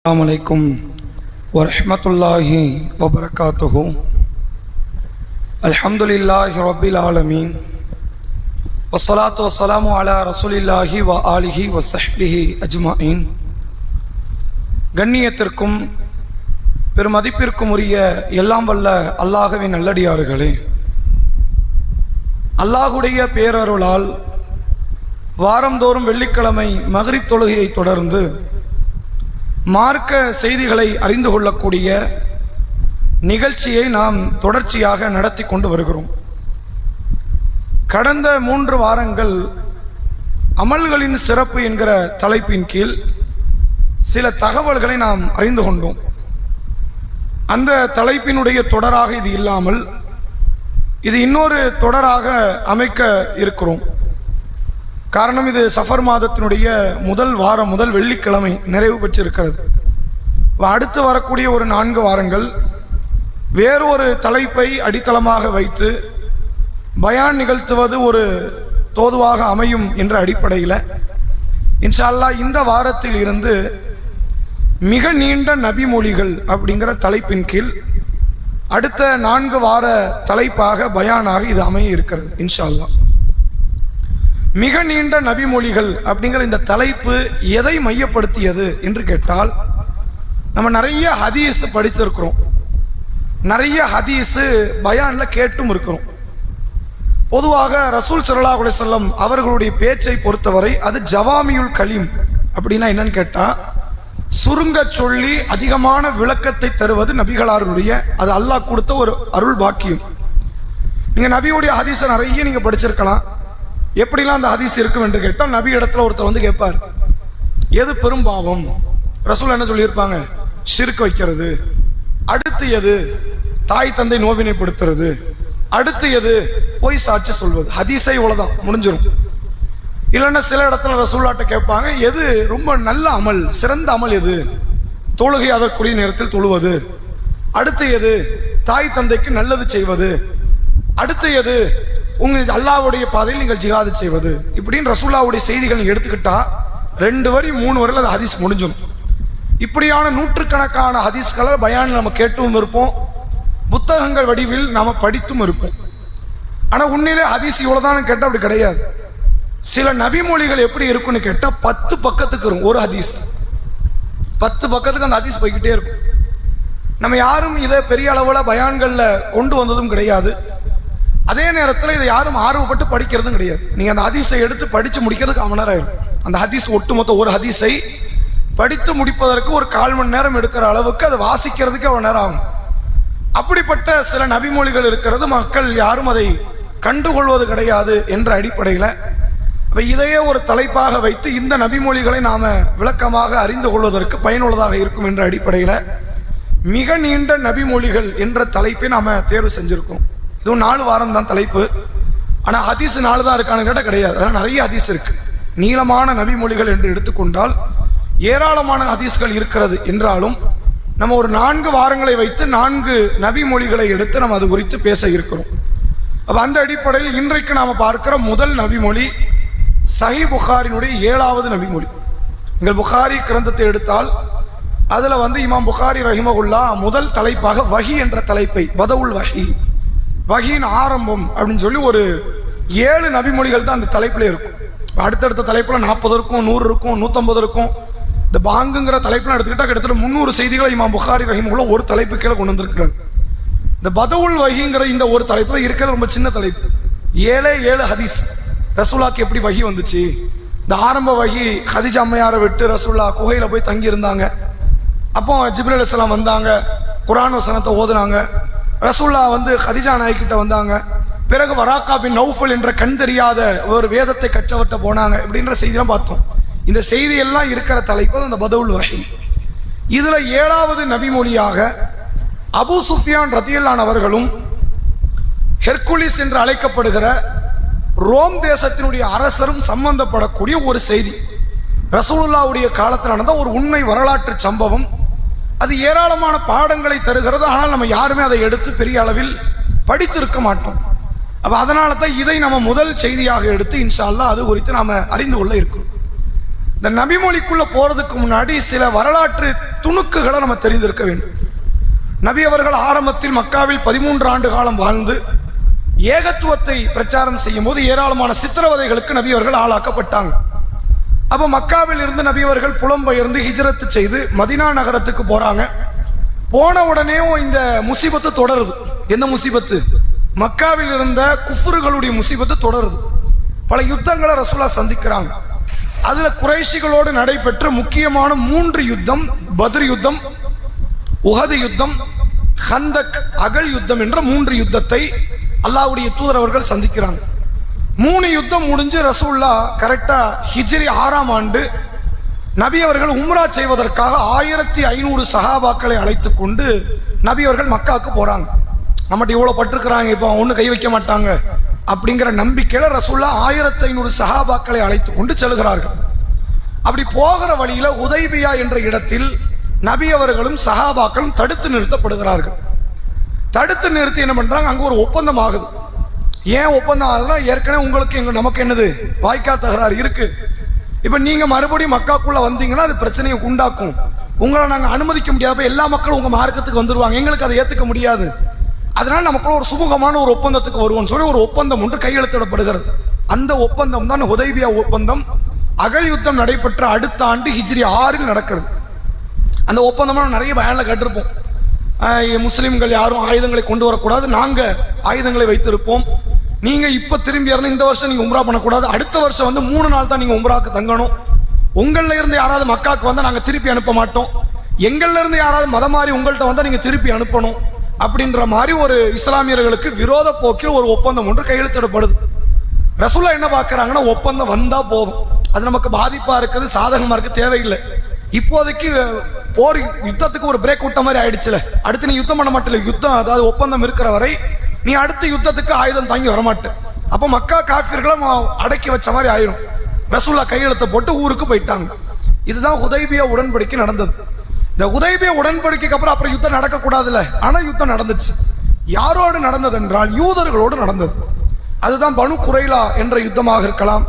अस्सलामुअलैकुम वरहमतुल्लाहि वबरकातुहु। अल्हम्दुलिल्लाहि रब्बिल आलमीन वस्सलातु वस्सलामु अला रसूलिल्लाहि व आलिहि व ஸஹ்பிஹி அஜ்மஈன்। கண்ணியத்திற்கும் பெருமதிப்பிற்கும் உரிய எல்லாம் வல்ல அல்லாஹ்வின் நல்லடியார்களே, அல்லாஹ்வுடைய பேரருளால் வாரந்தோறும் வெள்ளிக்கிழமை மக்ரிப் தொழுகையை தொடர்ந்து மார்க்க செய்திகளை அறிந்து கொள்ளக்கூடிய நிகழ்ச்சியை நாம் தொடர்ச்சியாக நடத்தி கொண்டு வருகிறோம். கடந்த 3 வாரங்கள் அமல்களின் சிறப்பு என்கிற தலைப்பின் கீழ் சில தகவல்களை நாம் அறிந்து கொண்டோம். அந்த தலைப்பினுடைய தொடராக இது இல்லாமல் இது இன்னொரு தொடராக அமைக்க இருக்கிறோம். காரணம், இது சஃபர் மாதத்தினுடைய முதல் வாரம், முதல் வெள்ளிக்கிழமை நிறைவு பெற்றிருக்கிறது. அடுத்து வரக்கூடிய ஒரு 4 வாரங்கள் வேறு ஒரு தலைப்பை அடித்தளமாக வைத்து பயான் நிகழ்த்துவது ஒரு தோதுவாக அமையும் என்ற அடிப்படையில் இன்ஷா அல்லாஹ் இந்த வாரத்தில் இருந்து மிக நீண்ட நபிமொழிகள் அப்படிங்கிற தலைப்பின் கீழ் அடுத்த 4 வார தலைப்பாக பயானாக இது அமைய இருக்கிறது இன்ஷா அல்லாஹ். மிக நீண்ட நபிமொழிகள் அப்படிங்கிற இந்த தலைப்பு எதை மையப்படுத்தியது என்று கேட்டால், நம்ம நிறைய ஹதீஸ் படிச்சிருக்கிறோம், நிறைய ஹதீஸ் பயான்ல கேட்டும் இருக்கிறோம். பொதுவாக ரசூல் ஸல்லல்லாஹு அலைஹி வஸல்லம் அவர்களுடைய பேச்சை பொறுத்தவரை அது ஜவாமியுல் கலீம். அப்படின்னா என்னன்னு கேட்டா, சுருங்க சொல்லி அதிகமான விளக்கத்தை தருவது நபிகளாருடைய, அது அல்லாஹ் கொடுத்த ஒரு அருள் பாக்கியம். நீங்க நபியுடைய ஹதீஸை நிறைய நீங்க படிச்சிருக்கலாம். எப்படிலாம் அந்த ஹதீஸ் இருக்கும் என்று கேட்டால், நபி இடத்துல ஒருத்தர் வந்து கேட்பார், எது பெரும்பாவம்? ரசூல் என்ன சொல்லியிருப்பாங்க? ஷிர்க் வைக்கிறது. அடுத்து எது? தாய் தந்தை நோவினைப்படுத்துறது. அடுத்து எது? பொய் சாட்சி சொல்வது. ஹதீஸை இவ்வளவுதான், முடிஞ்சிடும். இல்லைன்னா சில இடத்துல ரசூலாட்ட கேட்பாங்க, எது ரொம்ப நல்ல அமல், சிறந்த அமல் எது? தொழுகை அதற்குரிய நேரத்தில் தொழுவது. அடுத்து எது? தாய் தந்தைக்கு நல்லது செய்வது. அடுத்து எது? உங்கள் அல்லாஹ்வுடைய பாதையில் நீங்கள் ஜிஹாது செய்வது. இப்படின்னு ரசூலுல்லாஹ்வுடைய செய்திகள் நீங்க எடுத்துக்கிட்டா 2 வரி 3 வரையில் அது ஹதீஸ் முடிஞ்சிடும். இப்படியான நூற்றுக்கணக்கான ஹதீஸ்களை பயானில் நம்ம கேட்டும் இருப்போம், புத்தகங்கள் வடிவில் நாம படித்தும் இருப்போம். ஆனால் உண்மையிலே ஹதீஸ் இவ்வளோதான் கேட்டால் அப்படி கிடையாது. சில நபிமொழிகள் எப்படி இருக்குன்னு கேட்டால் 10 பக்கத்துக்கு இருக்கும் ஒரு ஹதீஸ். 10 பக்கத்துக்கு அந்த ஹதீஸ் போய்கிட்டே இருக்கும். நம்ம யாரும் இதை பெரிய அளவில் பயான்களில் கொண்டு வந்ததும் கிடையாது. அதே நேரத்தில் இதை யாரும் ஆர்வப்பட்டு படிக்கிறதும் கிடையாது. நீங்கள் அந்த ஹதீஸை எடுத்து படித்து முடிக்கிறதுக்கு 1 மணி நேரம் ஆயிடும். அந்த ஹதீஸ் ஒட்டுமொத்த ஒரு ஹதீஸை படித்து முடிப்பதற்கு ஒரு 1/4 மணி நேரம் எடுக்கிற அளவுக்கு அதை வாசிக்கிறதுக்கு 1 நேரம் ஆகும். அப்படிப்பட்ட சில நபிமொழிகள் இருக்கிறது, மக்கள் யாரும் அதை கண்டுகொள்வது கிடையாது என்ற அடிப்படையில் அப்போ இதையே ஒரு தலைப்பாக வைத்து இந்த நபிமொழிகளை நாம் விளக்கமாக அறிந்து கொள்வதற்கு பயனுள்ளதாக இருக்கும் என்ற அடிப்படையில் மிக நீண்ட நபிமொழிகள் என்ற தலைப்பை நாம் தேர்வு செஞ்சுருக்கோம். இதுவும் 4 வாரம் தான் தலைப்பு. ஆனால் ஹதீஸ் 4 தான் இருக்கான்னு கேட்டால் கிடையாது. அதனால் நிறைய ஹதீஸ் இருக்கு. நீளமான நபிமொழிகள் என்று எடுத்துக்கொண்டால் ஏராளமான ஹதீஸ்கள் இருக்கிறது. என்றாலும் நம்ம ஒரு 4 வாரங்களை வைத்து 4 நபிமொழிகளை எடுத்து நம்ம அது குறித்து பேச இருக்கிறோம். அப்போ அந்த அடிப்படையில் இன்றைக்கு நாம் பார்க்கிற முதல் நபிமொழி சஹீஹ் புகாரினுடைய 7வது நபிமொழி. நீங்கள் புகாரி கிரந்தத்தை எடுத்தால் அதில் வந்து இமாம் புகாரி ரஹிமகுல்லா முதல் தலைப்பாக வஹி என்ற தலைப்பை, பதவுல் வஹி, வஹியின் ஆரம்பம் அப்படின்னு சொல்லி ஒரு 7 நபிமொழிகள் தான் அந்த தலைப்பில் இருக்கும். அடுத்தடுத்த தலைப்பில் 40 இருக்கும், 100 இருக்கும், 150 இருக்கும். இந்த பாங்குங்கிற தலைப்பில் எடுத்துக்கிட்டால் கிட்டத்தட்ட 300 செய்திகளை இமாம் புகாரி ரஹிமகுல்லா ஒரு தலைப்பு கீழே கொண்டு வந்திருக்கிறார். இந்த பதவுல் வஹிங்கிற இந்த ஒரு தலைப்பு தான் இருக்கிறது ரொம்ப சின்ன தலைப்பு. 7 ஹதீஸ். ரசூலாக்கு எப்படி வஹி வந்துச்சு? இந்த ஆரம்ப வஹி, ஹதீஜா அம்மையாரை விட்டு ரசூல்லா குகையில் போய் தங்கி இருந்தாங்க. அப்போ ஜிப்ரீல் அலைஹிஸ்ஸலாம் வந்தாங்க, குர்ஆன் வசனத்தை ஓதுனாங்க. ரசூல்லா வந்து ஹதீஜா நாய்கிட்ட வந்தாங்க. பிறகு வராக்கா பின் நௌஃபல் என்ற கண் தெரியாத ஒரு வேதத்தை கற்றவர்கிட்ட போனாங்க. இப்படின்ற செய்தியெல்லாம் பார்த்தோம். இந்த செய்தியெல்லாம் இருக்கிற தலைப்பு அந்த பதவுல் வஹி. இதுல 7வது நபிமொழியாக அபூ சுஃபியான் ரதியல்லாஹு அவர்களும் ஹெர்குலிஸ் என்று அழைக்கப்படுகிற ரோம் தேசத்தினுடைய அரசரும் சம்பந்தப்படக்கூடிய ஒரு செய்தி. ரசூலுல்லாஹ்வுடைய காலத்தில் நடந்த ஒரு உண்மை வரலாற்று சம்பவம். அது ஏராளமான பாடங்களை தருகிறது. ஆனால் நம்ம யாருமே அதை எடுத்து பெரிய அளவில் படித்திருக்க மாட்டோம். அப்போ அதனால தான் இதை நம்ம முதல் செய்தியாக எடுத்து இன்ஷா அல்லாஹ் அது குறித்து நாம் அறிந்து கொள்ள இருக்கோம். இந்த நபிமொழிக்குள்ள போறதுக்கு முன்னாடி சில வரலாற்று துணுக்குகளை நம்ம தெரிந்திருக்க வேண்டும். நபி அவர்கள் ஆரம்பத்தில் மக்காவில் 13 ஆண்டு காலம் வாழ்ந்து ஏகத்துவத்தை பிரச்சாரம் செய்யும் போது ஏராளமான சித்திரவதைகளுக்கு நபி அவர்கள் ஆளாக்கப்பட்டாங்க. அப்ப மக்காவில் இருந்து நபி அவர்கள் புலம்பெயர்ந்து ஹிஜ்ரத் செய்து மதீனா நகரத்துக்கு போறாங்க. போன உடனே இந்த முசீபத்து தொடருது. எந்த முசீபத்து? மக்காவில் இருந்த குஃப்ருகளுடைய முசீபத்து தொடருது. பல யுத்தங்களை ரசூலுல்லாஹ் சந்திக்கிறாங்க. அதுல குறைஷிகளோடு நடைபெற்ற முக்கியமான 3 யுத்தம், பத்ர் யுத்தம், உஹது யுத்தம், ஹந்தக் அகல் யுத்தம் என்ற 3 யுத்தத்தை அல்லாஹ்வுடைய தூதர் அவர்கள் சந்திக்கிறாங்க. 3 யுத்தம் முடிஞ்சு ரசூலுல்லாஹ் கரெக்டா ஹிஜ்ரி 6ஆம் ஆண்டு நபி அவர்கள் உம்ரா செய்வதற்காக 1500 சஹாபாக்களை அழைத்து கொண்டு நபி அவர்கள் மக்காவுக்கு போறாங்க. நம்மகிட்ட இவ்வளவு பட்டிருக்கிறாங்க, இப்போ ஒண்ணு கை வைக்க மாட்டாங்க அப்படிங்கிற நம்பிக்கையில ரசூலுல்லாஹ் 1500 சஹாபாக்களை அழைத்து கொண்டு செல்கிறார்கள். அப்படி போகிற வழியில உதைபியா என்ற இடத்தில் நபி அவர்களும் சஹாபாக்களும் தடுத்து நிறுத்தப்படுகிறார்கள். தடுத்து நிறுத்தி என்ன பண்றாங்க, அங்க ஒரு ஒப்பந்தம் ஆகுது. ஏன் ஒப்பந்தம் ஆகுதுன்னா, ஏற்கனவே உங்களுக்கு நமக்கு என்னது வாய்க்கா தகராறு இருக்கு. இப்ப நீங்க மறுபடியும் மக்காக்குள்ள வந்தீங்கன்னா அது பிரச்சனையை உண்டாக்கும். உங்களை நாங்க அனுமதிக்க முடியாது. எல்லா மக்களும் உங்க மார்க்கத்துக்கு வந்துருவாங்க, எங்களுக்கு அதை ஏத்துக்க முடியாது. அதனால நமக்குள்ள ஒரு சுமூகமான ஒரு ஒப்பந்தத்துக்கு வருவோம்னு சொல்லி ஒரு ஒப்பந்தம் ஒன்று கையெழுத்திடப்படுகிறது. அந்த ஒப்பந்தம் தான் ஹுதைபியா ஒப்பந்தம். அகல் யுத்தம் நடைபெற்ற அடுத்த ஆண்டு ஹிஜ்ரி 6 நடக்கிறது. அந்த ஒப்பந்தம் நிறைய பயன்ல கேட்டிருப்போம். முஸ்லிம்கள் யாரும் ஆயுதங்களை கொண்டு வரக்கூடாது, நாங்க ஆயுதங்களை வைத்திருப்போம். நீங்க இப்ப திரும்பி வரணும், இந்த வருஷம் நீங்க உம்ரா பண்ணக்கூடாது, அடுத்த வருஷம் 3 நாள் தான் நீங்க உம்ராக்கு தங்கணும். உங்கள இருந்து யாராவது மக்காக்கு வந்தா நாங்க திருப்பி அனுப்ப மாட்டோம். எங்கள்ல இருந்து யாராவது மதம் மாறி உங்கள்கிட்ட வந்தா நீங்க திருப்பி அனுப்பணும் அப்படின்ற மாதிரி ஒரு இஸ்லாமியர்களுக்கு விரோத போக்கில் ஒரு ஒப்பந்தம் ஒன்று கையெழுத்திடப்படுது. ரசூலுல்லாஹ் என்ன பார்க்கறாங்கன்னா, ஒப்பந்தம் வந்தா போதும், அது நமக்கு பாதிப்பா இருக்குது, சாதகமா இருக்கு, தேவையில்லை. இப்போதைக்கு போர் யுத்தத்துக்கு ஒரு பிரேக் விட்ட மாதிரி ஆயிடுச்சுல, அடுத்து நீ யுத்தம் பண்ண மாட்டல, யுத்தம் அதாவது ஒப்பந்தம் இருக்கிற வரை நீ அடுத்த யுத்தத்துக்கு ஆயுதம் தாங்கி வரமாட்ட. அப்ப மக்கா காஃபிர்களை அடக்கி வச்ச மாதிரி ஆயிரும். ரசூலுல்லாஹ் கையெழுத்தை போட்டு ஊருக்கு போயிட்டாங்க. இதுதான் ஹுதைபியா உடன்படிக்கை நடந்தது. இந்த ஹுதைபியா உடன்படிக்கைக்கு அப்புறம் யுத்தம் நடக்கக்கூடாதுல்ல, ஆனா யுத்தம் நடந்துச்சு. யாரோடு நடந்தது என்றால் யூதர்களோடு நடந்தது. அதுதான் பனு குரைலா என்ற யுத்தமாக இருக்கலாம்,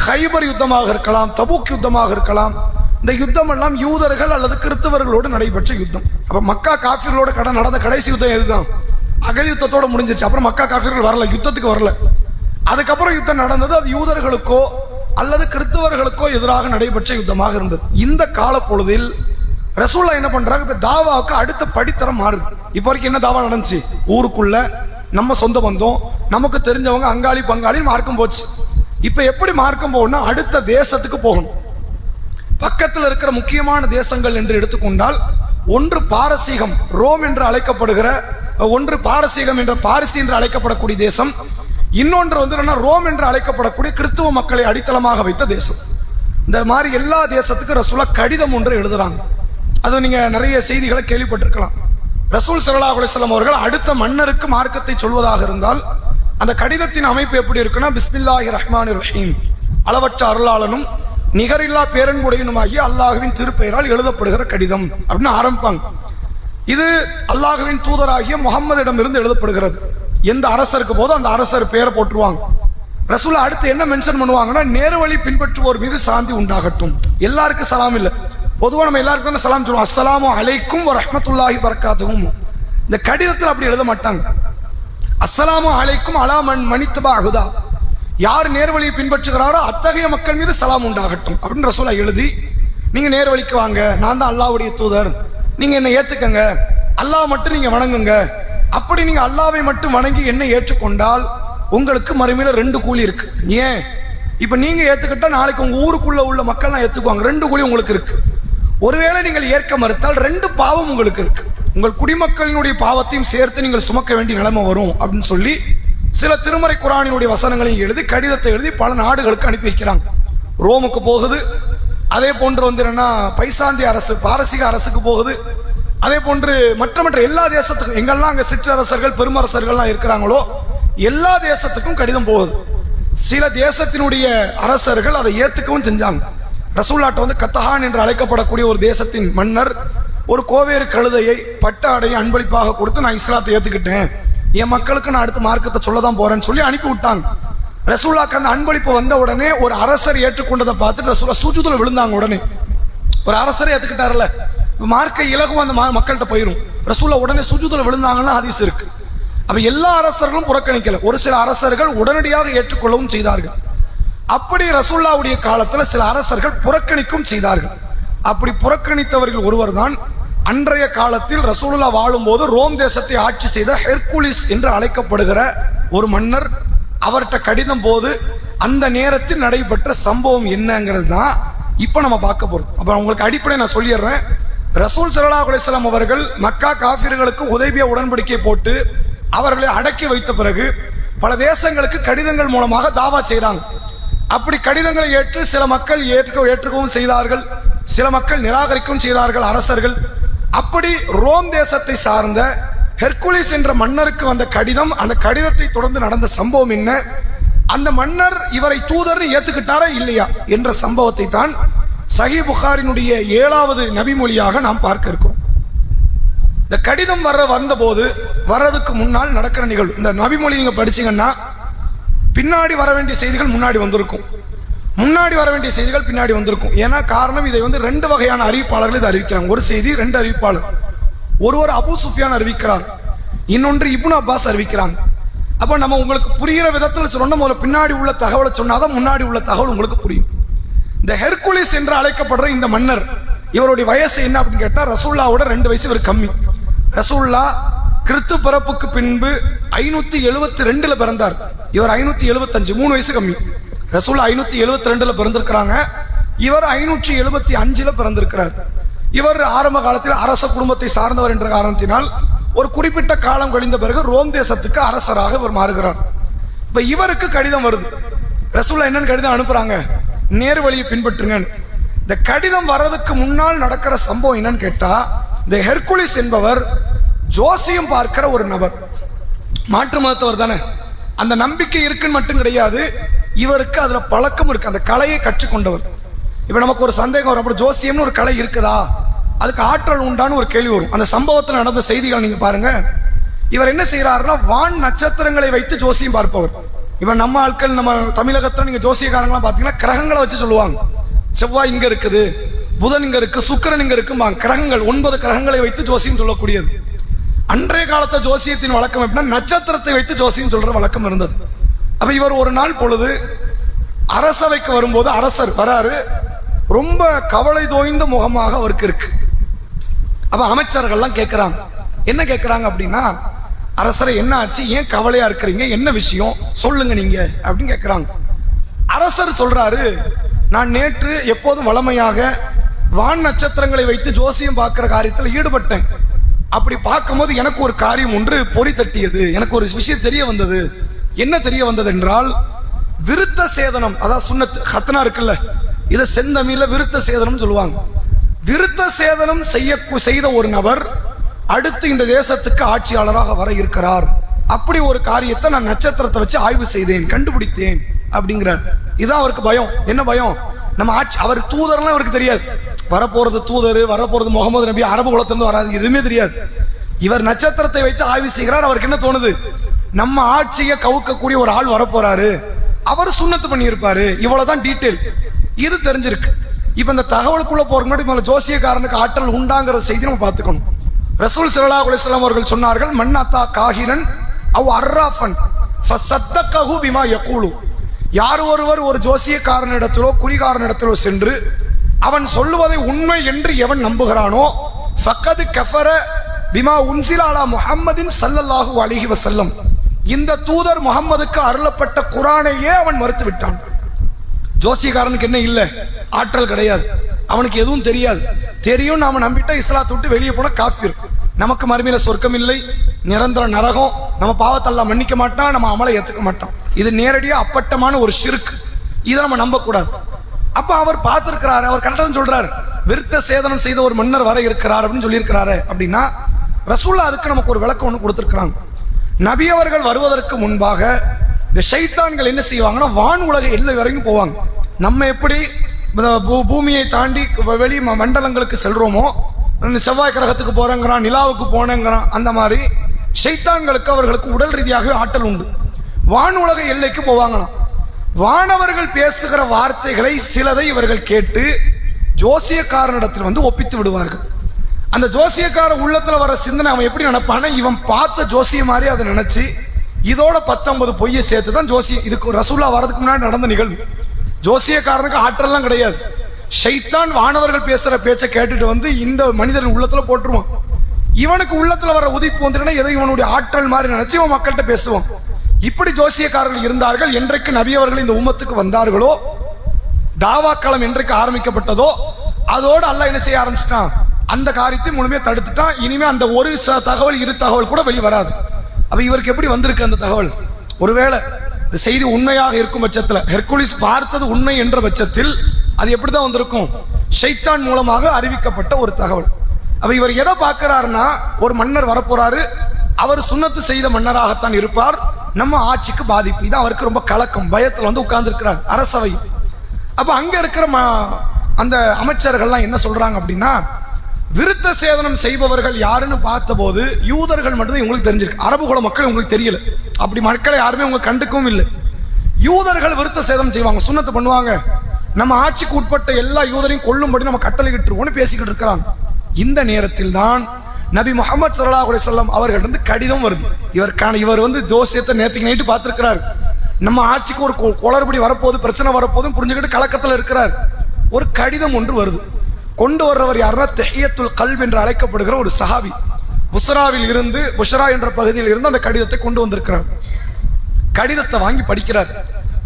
ஹைபர் யுத்தமாக இருக்கலாம், தபூக் யுத்தமாக இருக்கலாம். இந்த யுத்தம் எல்லாம் யூதர்கள் அல்லது கிறிஸ்தவர்களோடு நடைபெற்ற யுத்தம். அப்ப மக்கா காஃபிர்களோட நடந்த கடைசி யுத்தம் எதுதான்? அகல் யுத்தத்தோட முடிஞ்சிச்சு. அப்புறம் மக்கா காஃபிர்கள் வரல, யுத்தத்துக்கு வரல. அதுக்கப்புறம் யுத்தம் நடந்தது, அது யூதர்களுக்கோ அல்லது கிறிஸ்தவர்களுக்கோ எதிராக நடைபெற்ற யுத்தமாக இருந்தது. இந்த கால பொழுதில் ரசூலுல்லாஹ் என்ன பண்றாங்க, இப்ப தாவாவுக்கு அடுத்த படித்தரம் மாறுது. இப்போ வரைக்கும் என்ன தாவா நடந்துச்சு? ஊருக்குள்ள நம்ம சொந்த பந்தம், நமக்கு தெரிஞ்சவங்க, அங்காளி பங்காளி மார்க்கம் போச்சு. இப்ப எப்படி மார்க்கம் போகணும்னா, அடுத்த தேசத்துக்கு போகணும். பக்கத்தில் இருக்கிற முக்கியமான தேசங்கள் என்று எடுத்துக்கொண்டால், ஒன்று பாரசீகம், ரோம் என்று அழைக்கப்படுகிற, ஒன்று பாரசீகம் என்ற பாரிசி என்று அழைக்கப்படக்கூடிய தேசம், இன்னொன்று ரோம் என்று அழைக்கப்படக்கூடிய கிறிஸ்துவ மக்களை அடித்தளமாக வைத்த தேசம். இந்த மாதிரி எல்லா தேசத்துக்கும் ரசூலுல்லாஹ் கடிதம் ஒன்று எழுதுறாங்க. அது நீங்க நிறைய செய்திகளை கேள்விப்பட்டிருக்கலாம். ரசூல் ஸல்லல்லாஹு அலைஹி வஸல்லம் அவர்கள் அடுத்த மன்னருக்கு மார்க்கத்தை சொல்வதாக இருந்தால் அந்த கடிதத்தின் அமைப்பு எப்படி இருக்குன்னா, பிஸ்மில்லாஹிர் ரஹ்மானிர் ரஹீம், அளவற்ற அருளாளனும் நிகரில்லா பேரன்புடையனுமாகிய அல்லாஹ்வின் திருப்பெயரால் எழுதப்படுகிற கடிதம் அப்படின்னு ஆரம்பிப்பாங்க. இது அல்லாஹ்வின் தூதராகிய முஹம்மதிடம் இருந்து எழுதப்படுகிறது. எந்த அரசருக்கு போதோ அந்த அரசர் பெயரை போட்டுருவாங்க. ரசூலுல்லாஹ் அடுத்து என்ன மென்ஷன் பண்ணுவாங்கன்னா, நேர்வழி பின்பற்றுவோர் மீது சாந்தி உண்டாகட்டும். எல்லாருக்கும் சலாம் இல்லை, பொதுவாக நம்ம எல்லாருக்கும் சலாம் சொல்லுவோம், அஸ்ஸலாமு அலைக்கும் வ ரஹ்மத்துல்லாஹி பரக்காத்துஹும். இந்த கடிதத்தில் அப்படி எழுத மாட்டாங்க. அஸ்ஸலாமு அலைக்கும் அலா மனித்தபா ஹுதா, யார் நேர்வழியை பின்பற்றுகிறாரோ அத்தகைய மக்கள் மீது சலாம் உண்டாகட்டும் அப்படின்னு ரசூலுல்லாஹ் எழுதி, நீங்க நேர்வழிக்கு வாங்க, நான் தான் அல்லாஹ்வுடைய தூதர், நீங்க என்னை ஏத்துக்கங்க, அல்லாஹ் மட்டும் நீங்க வணங்குங்க. அப்படி நீங்க அல்லாஹ்வை மட்டும் வணங்கி என்னை ஏற்றுக்கொண்டால் உங்களுக்கு மறுமையில 2 கூலி இருக்கு. ஏன்? இப்ப நீங்க ஏத்துக்கிட்டா நாளைக்கு உங்க ஊருக்குள்ள உள்ள மக்கள் ஏத்துக்குவாங்க, 2 கூலி உங்களுக்கு இருக்கு. ஒருவேளை நீங்கள் ஏற்க மறுத்தால் 2 பாவம் உங்களுக்கு இருக்கு. உங்கள் குடிமக்களினுடைய பாவத்தையும் சேர்த்து நீங்கள் சுமக்க வேண்டிய நிலைமை வரும் அப்படின்னு சொல்லி சில திருமறை குர்ஆனினுடைய வசனங்களையும் எழுதி கடிதத்தை எழுதி பல நாடுகளுக்கு அனுப்பி வைக்கிறாங்க. ரோமுக்கு போகுது, அதே போன்று பைசாந்திய அரசு பாரசீக அரசுக்கு போகுது, அதே போன்று மற்ற எல்லா தேசத்துக்கும், எங்கெல்லாம் அங்க சிற்றரசர்கள் பெருமரசர்கள்லாம் இருக்கிறாங்களோ எல்லா தேசத்துக்கும் கடிதம் போகுது. சில தேசத்தினுடைய அரசர்கள் அதை ஏத்துக்கவும் செஞ்சாங்க. ரசூலுல்லாஹ் கத்தஹான் என்று அழைக்கப்படக்கூடிய ஒரு தேசத்தின் மன்னர் ஒரு கோவேறு கழுதையை பட்டாடையை அன்பளிப்பாக கொடுத்து, நான் இஸ்லாத்தை ஏத்துக்கிட்டேன், என் மக்களுக்கு நான் அடுத்த மார்க்கத்தை சொல்லதான் போறேன்னு சொல்லி அனுப்பி விட்டாங்க. ரசூலுல்லாஹ்க்கு அந்த அன்பளிப்பு வந்த உடனே ஒரு அரசர் ஏற்றுக்கொண்டதை பார்த்துட்டு ரசூலுல்லாஹ் சுஜூதுல விழுந்தாங்க. உடனே ஒரு அரசரை ஏத்துக்கிட்டார்ல, மார்க்கை இலகுவா அந்த மக்கள்கிட்ட போயிடும். ரசூலுல்லாஹ் உடனே சுஜூதுல விழுந்தாங்கன்னா ஹதீஸ் இருக்கு. அப்ப எல்லா அரசர்களும் புறக்கணிக்கல, ஒரு சில அரசர்கள் உடனடியாக ஏற்றுக்கொள்ளவும் செய்தார்கள். அப்படி ரசூலுல்லாஹ்வுடைய காலத்துல சில அரசர்கள் புறக்கணிக்கும் செய்தார்கள். அப்படி புறக்கணித்தவர்கள் ஒருவர் தான் அன்றைய காலத்தில் ரசூலுல்லாஹ் வாழும்போது ரோம் தேசத்தை ஆட்சி செய்த ஹெர்குலிஸ் என்று அழைக்கப்படுகிற ஒரு மன்னர். அவர்கிட்ட கடிதம் போது அந்த நேரத்தில் நடைபெற்ற சம்பவம் என்னங்கிறது தான் இப்ப நம்ம பார்க்க போறோம். அப்ப உங்களுக்கு அடிப்படை நான் சொல்லிடுறேன். ரசூல் ஸல்லல்லாஹு அலைஹி வஸல்லம் அவர்கள் மக்கா காஃபிர்களுக்கு உதைபியா உடன்படிக்கை போட்டு அவர்களை அடக்கி வைத்த பிறகு பல தேசங்களுக்கு கடிதங்கள் மூலமாக தாவா செய்கிறாங்க. அப்படி கடிதங்களை ஏற்று சில மக்கள் ஏற்றுக்கவும் செய்தார்கள், சில மக்கள் நிராகரிக்கவும் செய்தார்கள் அரசர்கள். அப்படி ரோம் தேசத்தை சார்ந்த ஹெர்குலிஸ் என்ற மன்னருக்கு வந்த கடிதம், அந்த கடிதத்தை தொடர்ந்து நடந்த சம்பவம் என்ன, அந்த மன்னர் இவரை தூதர் ஏத்துக்கிட்டாரா இல்லையா என்ற சம்பவத்தை தான் சஹீஹ் புகாரினுடைய 7வது நபிமொழியாக நாம் பார்க்க இருக்கிறோம். இந்த கடிதம் வந்தபோது வர்றதுக்கு முன்னால் நடக்கிற நிகழ்வு, இந்த நபிமொழி நீங்க படிச்சீங்கன்னா பின்னாடி வர வேண்டிய செய்திகள் முன்னாடி வந்திருக்கும், முன்னாடி வர வேண்டிய செய்திகள் பின்னாடி வந்திருக்கும். ஏன்னா காரணம், இதை 2 வகையான அறிவிப்பாளர்கள் இதை அறிவிக்கிறாங்க. ஒரு செய்தி 2 அறிவிப்பாளர், ஒருவர் அபூ சுஃபியான் அறிவிக்கிறார், இன்னொன்று இப்னு அப்பாஸ் அறிவிக்கிறாங்க. அப்போ நம்ம உங்களுக்கு புரிகிற விதத்தில் சொல்லணும், முதல்ல பின்னாடி உள்ள தகவலை சொன்னாதான் முன்னாடி உள்ள தகவல் உங்களுக்கு புரியும். இந்த ஹெர்குலிஸ் என்று அழைக்கப்படுற இந்த மன்னர், இவருடைய வயசு என்ன அப்படின்னு கேட்டா ரசூலுல்லாஹ்வோட 2 வயசு இவர் கம்மி. ரசூலுல்லாஹ் கிறிஸ்து பிறப்புக்கு பின்பு 572 பிறந்தார், இவர் 575, 3 வயசு கம்மி. ரசூலுல்லாஹ் 572 பிறந்திருக்கிறாங்க, இவர் 575 பிறந்திருக்கிறார். இவர் ஆரம்ப காலத்தில் அரச குடும்பத்தை சார்ந்தவர் என்ற காரணத்தினால் ஒரு குறிப்பிட்ட காலம் கழிந்த பிறகு ரோம் தேசத்துக்கு அரசராக இவர் மாறுகிறார். இப்ப இவருக்கு கடிதம் வருது. ரசூலுல்லாஹ் என்னன்னு கடிதம் அனுப்புறாங்க, நேர் வழியை பின்பற்றுங்க. இந்த கடிதம் வர்றதுக்கு முன்னால் நடக்கிற சம்பவம் என்னன்னு கேட்டா, இந்த ஹெர்குலிஸ் என்பவர் ஜோசியம் பார்க்கிற ஒரு நபர், மாற்று மதத்தவர் தானே. அந்த நம்பிக்கை இருக்குன்னு மட்டும் கிடையாது, இவருக்கு அதுல பழக்கம் இருக்கு, அந்த கலையை கற்றுக்கொண்டவர். இப்ப நமக்கு ஒரு சந்தேகம் வரும், அப்படி ஜோசியம்னு ஒரு கலை இருக்குதா, அதுக்கு ஆற்றல் உண்டான்னு ஒரு கேள்வி வரும். அந்த சம்பவத்தில் நடந்த செய்திகள் நீங்க பாருங்க. இவர் என்ன செய்யறாருன்னா, வான் நட்சத்திரங்களை வைத்து ஜோசியம் பார்ப்பவர். இப்ப நம்ம ஆட்கள், நம்ம தமிழகத்துல நீங்க ஜோசியக்காரங்களாம் பாத்தீங்கன்னா கிரகங்களை வச்சு சொல்லுவாங்க. செவ்வாய் இங்க இருக்குது, புதன் இங்க இருக்கு, சுக்கிரன் இங்க இருக்கு, கிரகங்கள் 9 கிரகங்களை வைத்து ஜோசியம் சொல்லக்கூடியது. அன்றைய காலத்து ஜோசியத்தின் வழக்கம் எப்படின்னா நட்சத்திரத்தை வைத்து ஜோசியம் சொல்ற வழக்கம் இருந்தது. அப்ப இவர் ஒரு நாள் பொழுது அரசவைக்கு வரும்போது அரசர் வராரு, ரொம்ப கவலை தோய்ந்த முகமாக அவருக்கு இருக்கு. அப்ப அமைச்சர்கள்லாம் கேட்கிறாங்க, என்ன கேட்கிறாங்க அப்படின்னா, அரசரை என்ன ஆச்சு, ஏன் கவலையா இருக்கிறீங்க, என்ன விஷயம் சொல்லுங்க நீங்க அப்படின்னு கேட்கிறாங்க. அரசர் சொல்றாரு, நான் நேற்று எப்போதும் வளமையாக வான் நட்சத்திரங்களை வைத்து ஜோசியம் பார்க்கிற காரியத்தில் ஈடுபட்டேன். அப்படி பார்க்கும்போது எனக்கு ஒரு காரியம் ஒன்று பொறி தட்டியது, எனக்கு ஒரு விஷயம் தெரிய வந்தது. என்ன தெரிய வந்தது என்றால், விருத்த சேதனம், அதாவது சுன்னத் ஹத்னா இருக்குல்ல, இதை செந்தமிழ்ல விருத்த சேதனம் சொல்லுவாங்க. விருத்த சேதனம் செய்த ஒரு நபர் அடுத்து இந்த தேசத்துக்கு ஆட்சியாளராக வர இருக்கிறார். அப்படி ஒரு காரியத்தை நான் நட்சத்திரத்தை வச்சு ஆய்வு செய்தேன், கண்டுபிடித்தேன் அப்படிங்கிறார். இதான் அவருக்கு பயம். என்ன பயம், நம்ம ஆட்சி, அவர் தூதர்லாம் அவருக்கு தெரியாது, வரப்போறது தூதர், வரப்போறது முகமது நபி, அரபு குலத்திலிருந்து வராது, எதுவுமே தெரியாது. இவர் நட்சத்திரத்தை வைத்து ஆய்வு செய்கிறார். அவருக்கு என்ன தோணுது, நம்ம ஆட்சியை கவுக்கக்கூடிய ஒரு ஆள் வரப்போறாரு, அவர் சுன்னத்து பண்ணி இருப்பாரு, இவ்வளவுதான் டீட்டெயில். இது தெரிஞ்சிருக்கு. இப்ப இந்த தகவலுக்குள்ள போற முன்னாடி ஜோசியக்காரனுக்கு ஆற்றல் உண்டாங்கிற செய்தி நம்ம பார்த்துக்கணும். ரசூல் ஸல்லல்லாஹு அலைஹி வஸல்லம் அவர்கள் சொன்னார்கள், மன்னத்தா காஹிரன் அவ் அர்ராஃபன் ஃபஸத்தகஹு பிமா யகூலு. யார் ஒருவர் ஒரு ஜோசியக்காரனிடத்திலோ குறிகாரனிடத்திலோ சென்று அவன் சொல்லுவதை உண்மை என்று எவன் நம்புகிறானோ, ஃபக்கது கஃபர பிமா உன்சில அலா முஹம்மதின் ஸல்லல்லாஹு அலைஹி வஸல்லம், இந்த தூதர் முகம்மதுக்கு அருளப்பட்ட குர்ஆனையே அவன் மறுத்து விட்டான். ஜோசியக்காரனுக்கு என்ன இல்லை, ஆற்றல் கிடையாது, அவனுக்கு எதுவும் தெரியாது. தெரியும் நாம நம்பிட்டா இஸ்லாத்தை விட்டு வெளியே போன காஃபிர், நமக்கு மறுமையில சொர்க்கம் இல்லை, நிரந்தர நரகம், நம்ம பாவத்தெல்லாம் மன்னிக்க மாட்டான், நம்ம அமலை ஏற்றுக்க மாட்டான். இது நேரடியா அப்பட்டமான ஒரு ஷிர்க், இதை நம்ம நம்ப கூடாது. அப்ப அவர் பார்த்திருக்கிறாரு, அவர் கரெக்டாக சொல்றாரு, விருத்த சேதனம் செய்த ஒரு மன்னர் வர இருக்கிறார் அப்படின்னு சொல்லியிருக்கிறாரு. அப்படின்னா ரசூலுல்லாஹ் அதுக்கு நமக்கு ஒரு விளக்கம் ஒன்று கொடுத்திருக்கிறாங்க. நபி அவர்கள் வருவதற்கு முன்பாக இந்த ஷைத்தான்கள் என்ன செய்வாங்கன்னா, வான் உலக எல்லை வரைக்கும் போவாங்க. நம்ம எப்படி பூமியை தாண்டி வெளி மண்டலங்களுக்கு செல்றோமோ, செவ்வாய் கிரகத்துக்கு போறேங்கிறான், நிலாவுக்கு போனேங்கிறான், அந்த மாதிரி ஷைத்தான்களுக்கு அவர்களுக்கு உடல் ரீதியாக ஆற்றல் உண்டு. வான் உலக எல்லைக்கு போவாங்களாம். வானவர்கள் பேசுகிற வார்த்தைகளை சிலதை இவர்கள் கேட்டு ஜோசியக்காரனிடத்தில் வந்து ஒப்பித்து விடுவார்கள். அந்த ஜோசியக்கார உள்ளத்துல வர சிந்தனை அவன் எப்படி நினைப்பான, இவன் பார்த்த ஜோசிய மாதிரி அதை நினைச்சு இதோட 19 பொய்யை சேர்த்து தான் ஜோசியம். இதுக்கு ரசூல்லா வரதுக்கு முன்னாடி நடந்த நிகழ்வு. ஜோசியக்காரனுக்கு ஆற்றல்லாம் கிடையாது. ஷைத்தான் வானவர்கள் பேசுற பேச்சை கேட்டுட்டு வந்து இந்த மனிதன் உள்ளத்துல போட்டுருவான். இவனுக்கு உள்ளத்துல வர உதிப்பு வந்துட்டுனா எதை இவனுடைய ஆற்றல் மாதிரி நினைச்சு இவன் மக்கள்கிட்ட பேசுவான். இப்படி ஜோசியக்காரர்கள் இருந்தார்கள். என்றைக்கு நபி அவர்கள் இந்த உம்மத்துக்கு வந்தார்களோ, தாவாக்களம் என்றைக்கு ஆரம்பிக்கப்பட்டதோ, அதோடு அல்லாஹ் என்ன செய்ய ஆரம்பிச்சிட்டான், அந்த காரியத்தை முழுமையாக தடுத்துட்டான். இனிமே அந்த ஒரு தகவல் 2 தகவல் கூட வெளி வராது. அப்ப இவருக்கு எப்படி வந்திருக்கு அந்த தகவல்? ஒருவேளை இந்த செய்தி உண்மையாக இருக்கும் பட்சத்தில், ஹெர்குலிஸ் பார்த்தது உண்மை என்ற பட்சத்தில் அது எப்படிதான் வந்திருக்கும்? ஷைத்தான் மூலமாக அறிவிக்கப்பட்ட ஒரு தகவல். அப்ப இவர் எதை பார்க்கிறாருன்னா, ஒரு மன்னர் வரப்போறாரு, அவர் சுன்னத்து செய்த மன்னராகத்தான் இருப்பார், நம்ம ஆட்சிக்கு பாதிப்பு. இதான் அவருக்கு ரொம்ப கலக்கம், பயத்தில் வந்து உட்கார்ந்து இருக்கிறார் அரசவை. அப்ப அங்க இருக்கிற அந்த அமைச்சர்கள்லாம் என்ன சொல்றாங்க அப்படின்னா, விருத்த சேதனம் செய்பவர்கள் யாருன்னு பார்த்தபோது யூதர்கள் மட்டும்தான் இவங்களுக்கு தெரிஞ்சிருக்கு. அரபு குல மக்கள் உங்களுக்கு தெரியல. அப்படி மக்களை யாருமே அவங்க கண்டுக்கவும் இல்லை. யூதர்கள் விருத்த சேதனம் செய்வாங்க, சுன்னத்து பண்ணுவாங்க, நம்ம ஆட்சிக்கு உட்பட்ட எல்லா யூதரையும் கொல்லும்படி நம்ம கட்டளையிட்டுருவோம்னு பேசிக்கிட்டு இருக்கிறாங்க. இந்த நேரத்தில் தான் நபி முஹம்மது ஸல்லல்லாஹு அலைஹி வஸல்லம் அவர்களிடம் கடிதம் வருது. இவர் வந்து ஜோசியத்தை நேற்றுக்கு நைட்டு பார்த்திருக்கிறார். நம்ம ஆட்சிக்கு ஒரு குளறுபடி வரப்போகுது, பிரச்சனை வரப்போதும் புரிஞ்சுக்கிட்டு கலக்கத்தில் இருக்கிறார். ஒரு கடிதம் ஒன்று வருது. கொண்டு வர்றவர் யாருன்னா, தஹியத்துல் கல்ப் என்று அழைக்கப்படுகிற ஒரு சஹாபி. புஸ்ராவில் இருந்து, புஷ்ரா என்ற பகுதியில் இருந்து அந்த கடிதத்தை கொண்டு வந்திருக்கிறார். கடிதத்தை வாங்கி படிக்கிறார்.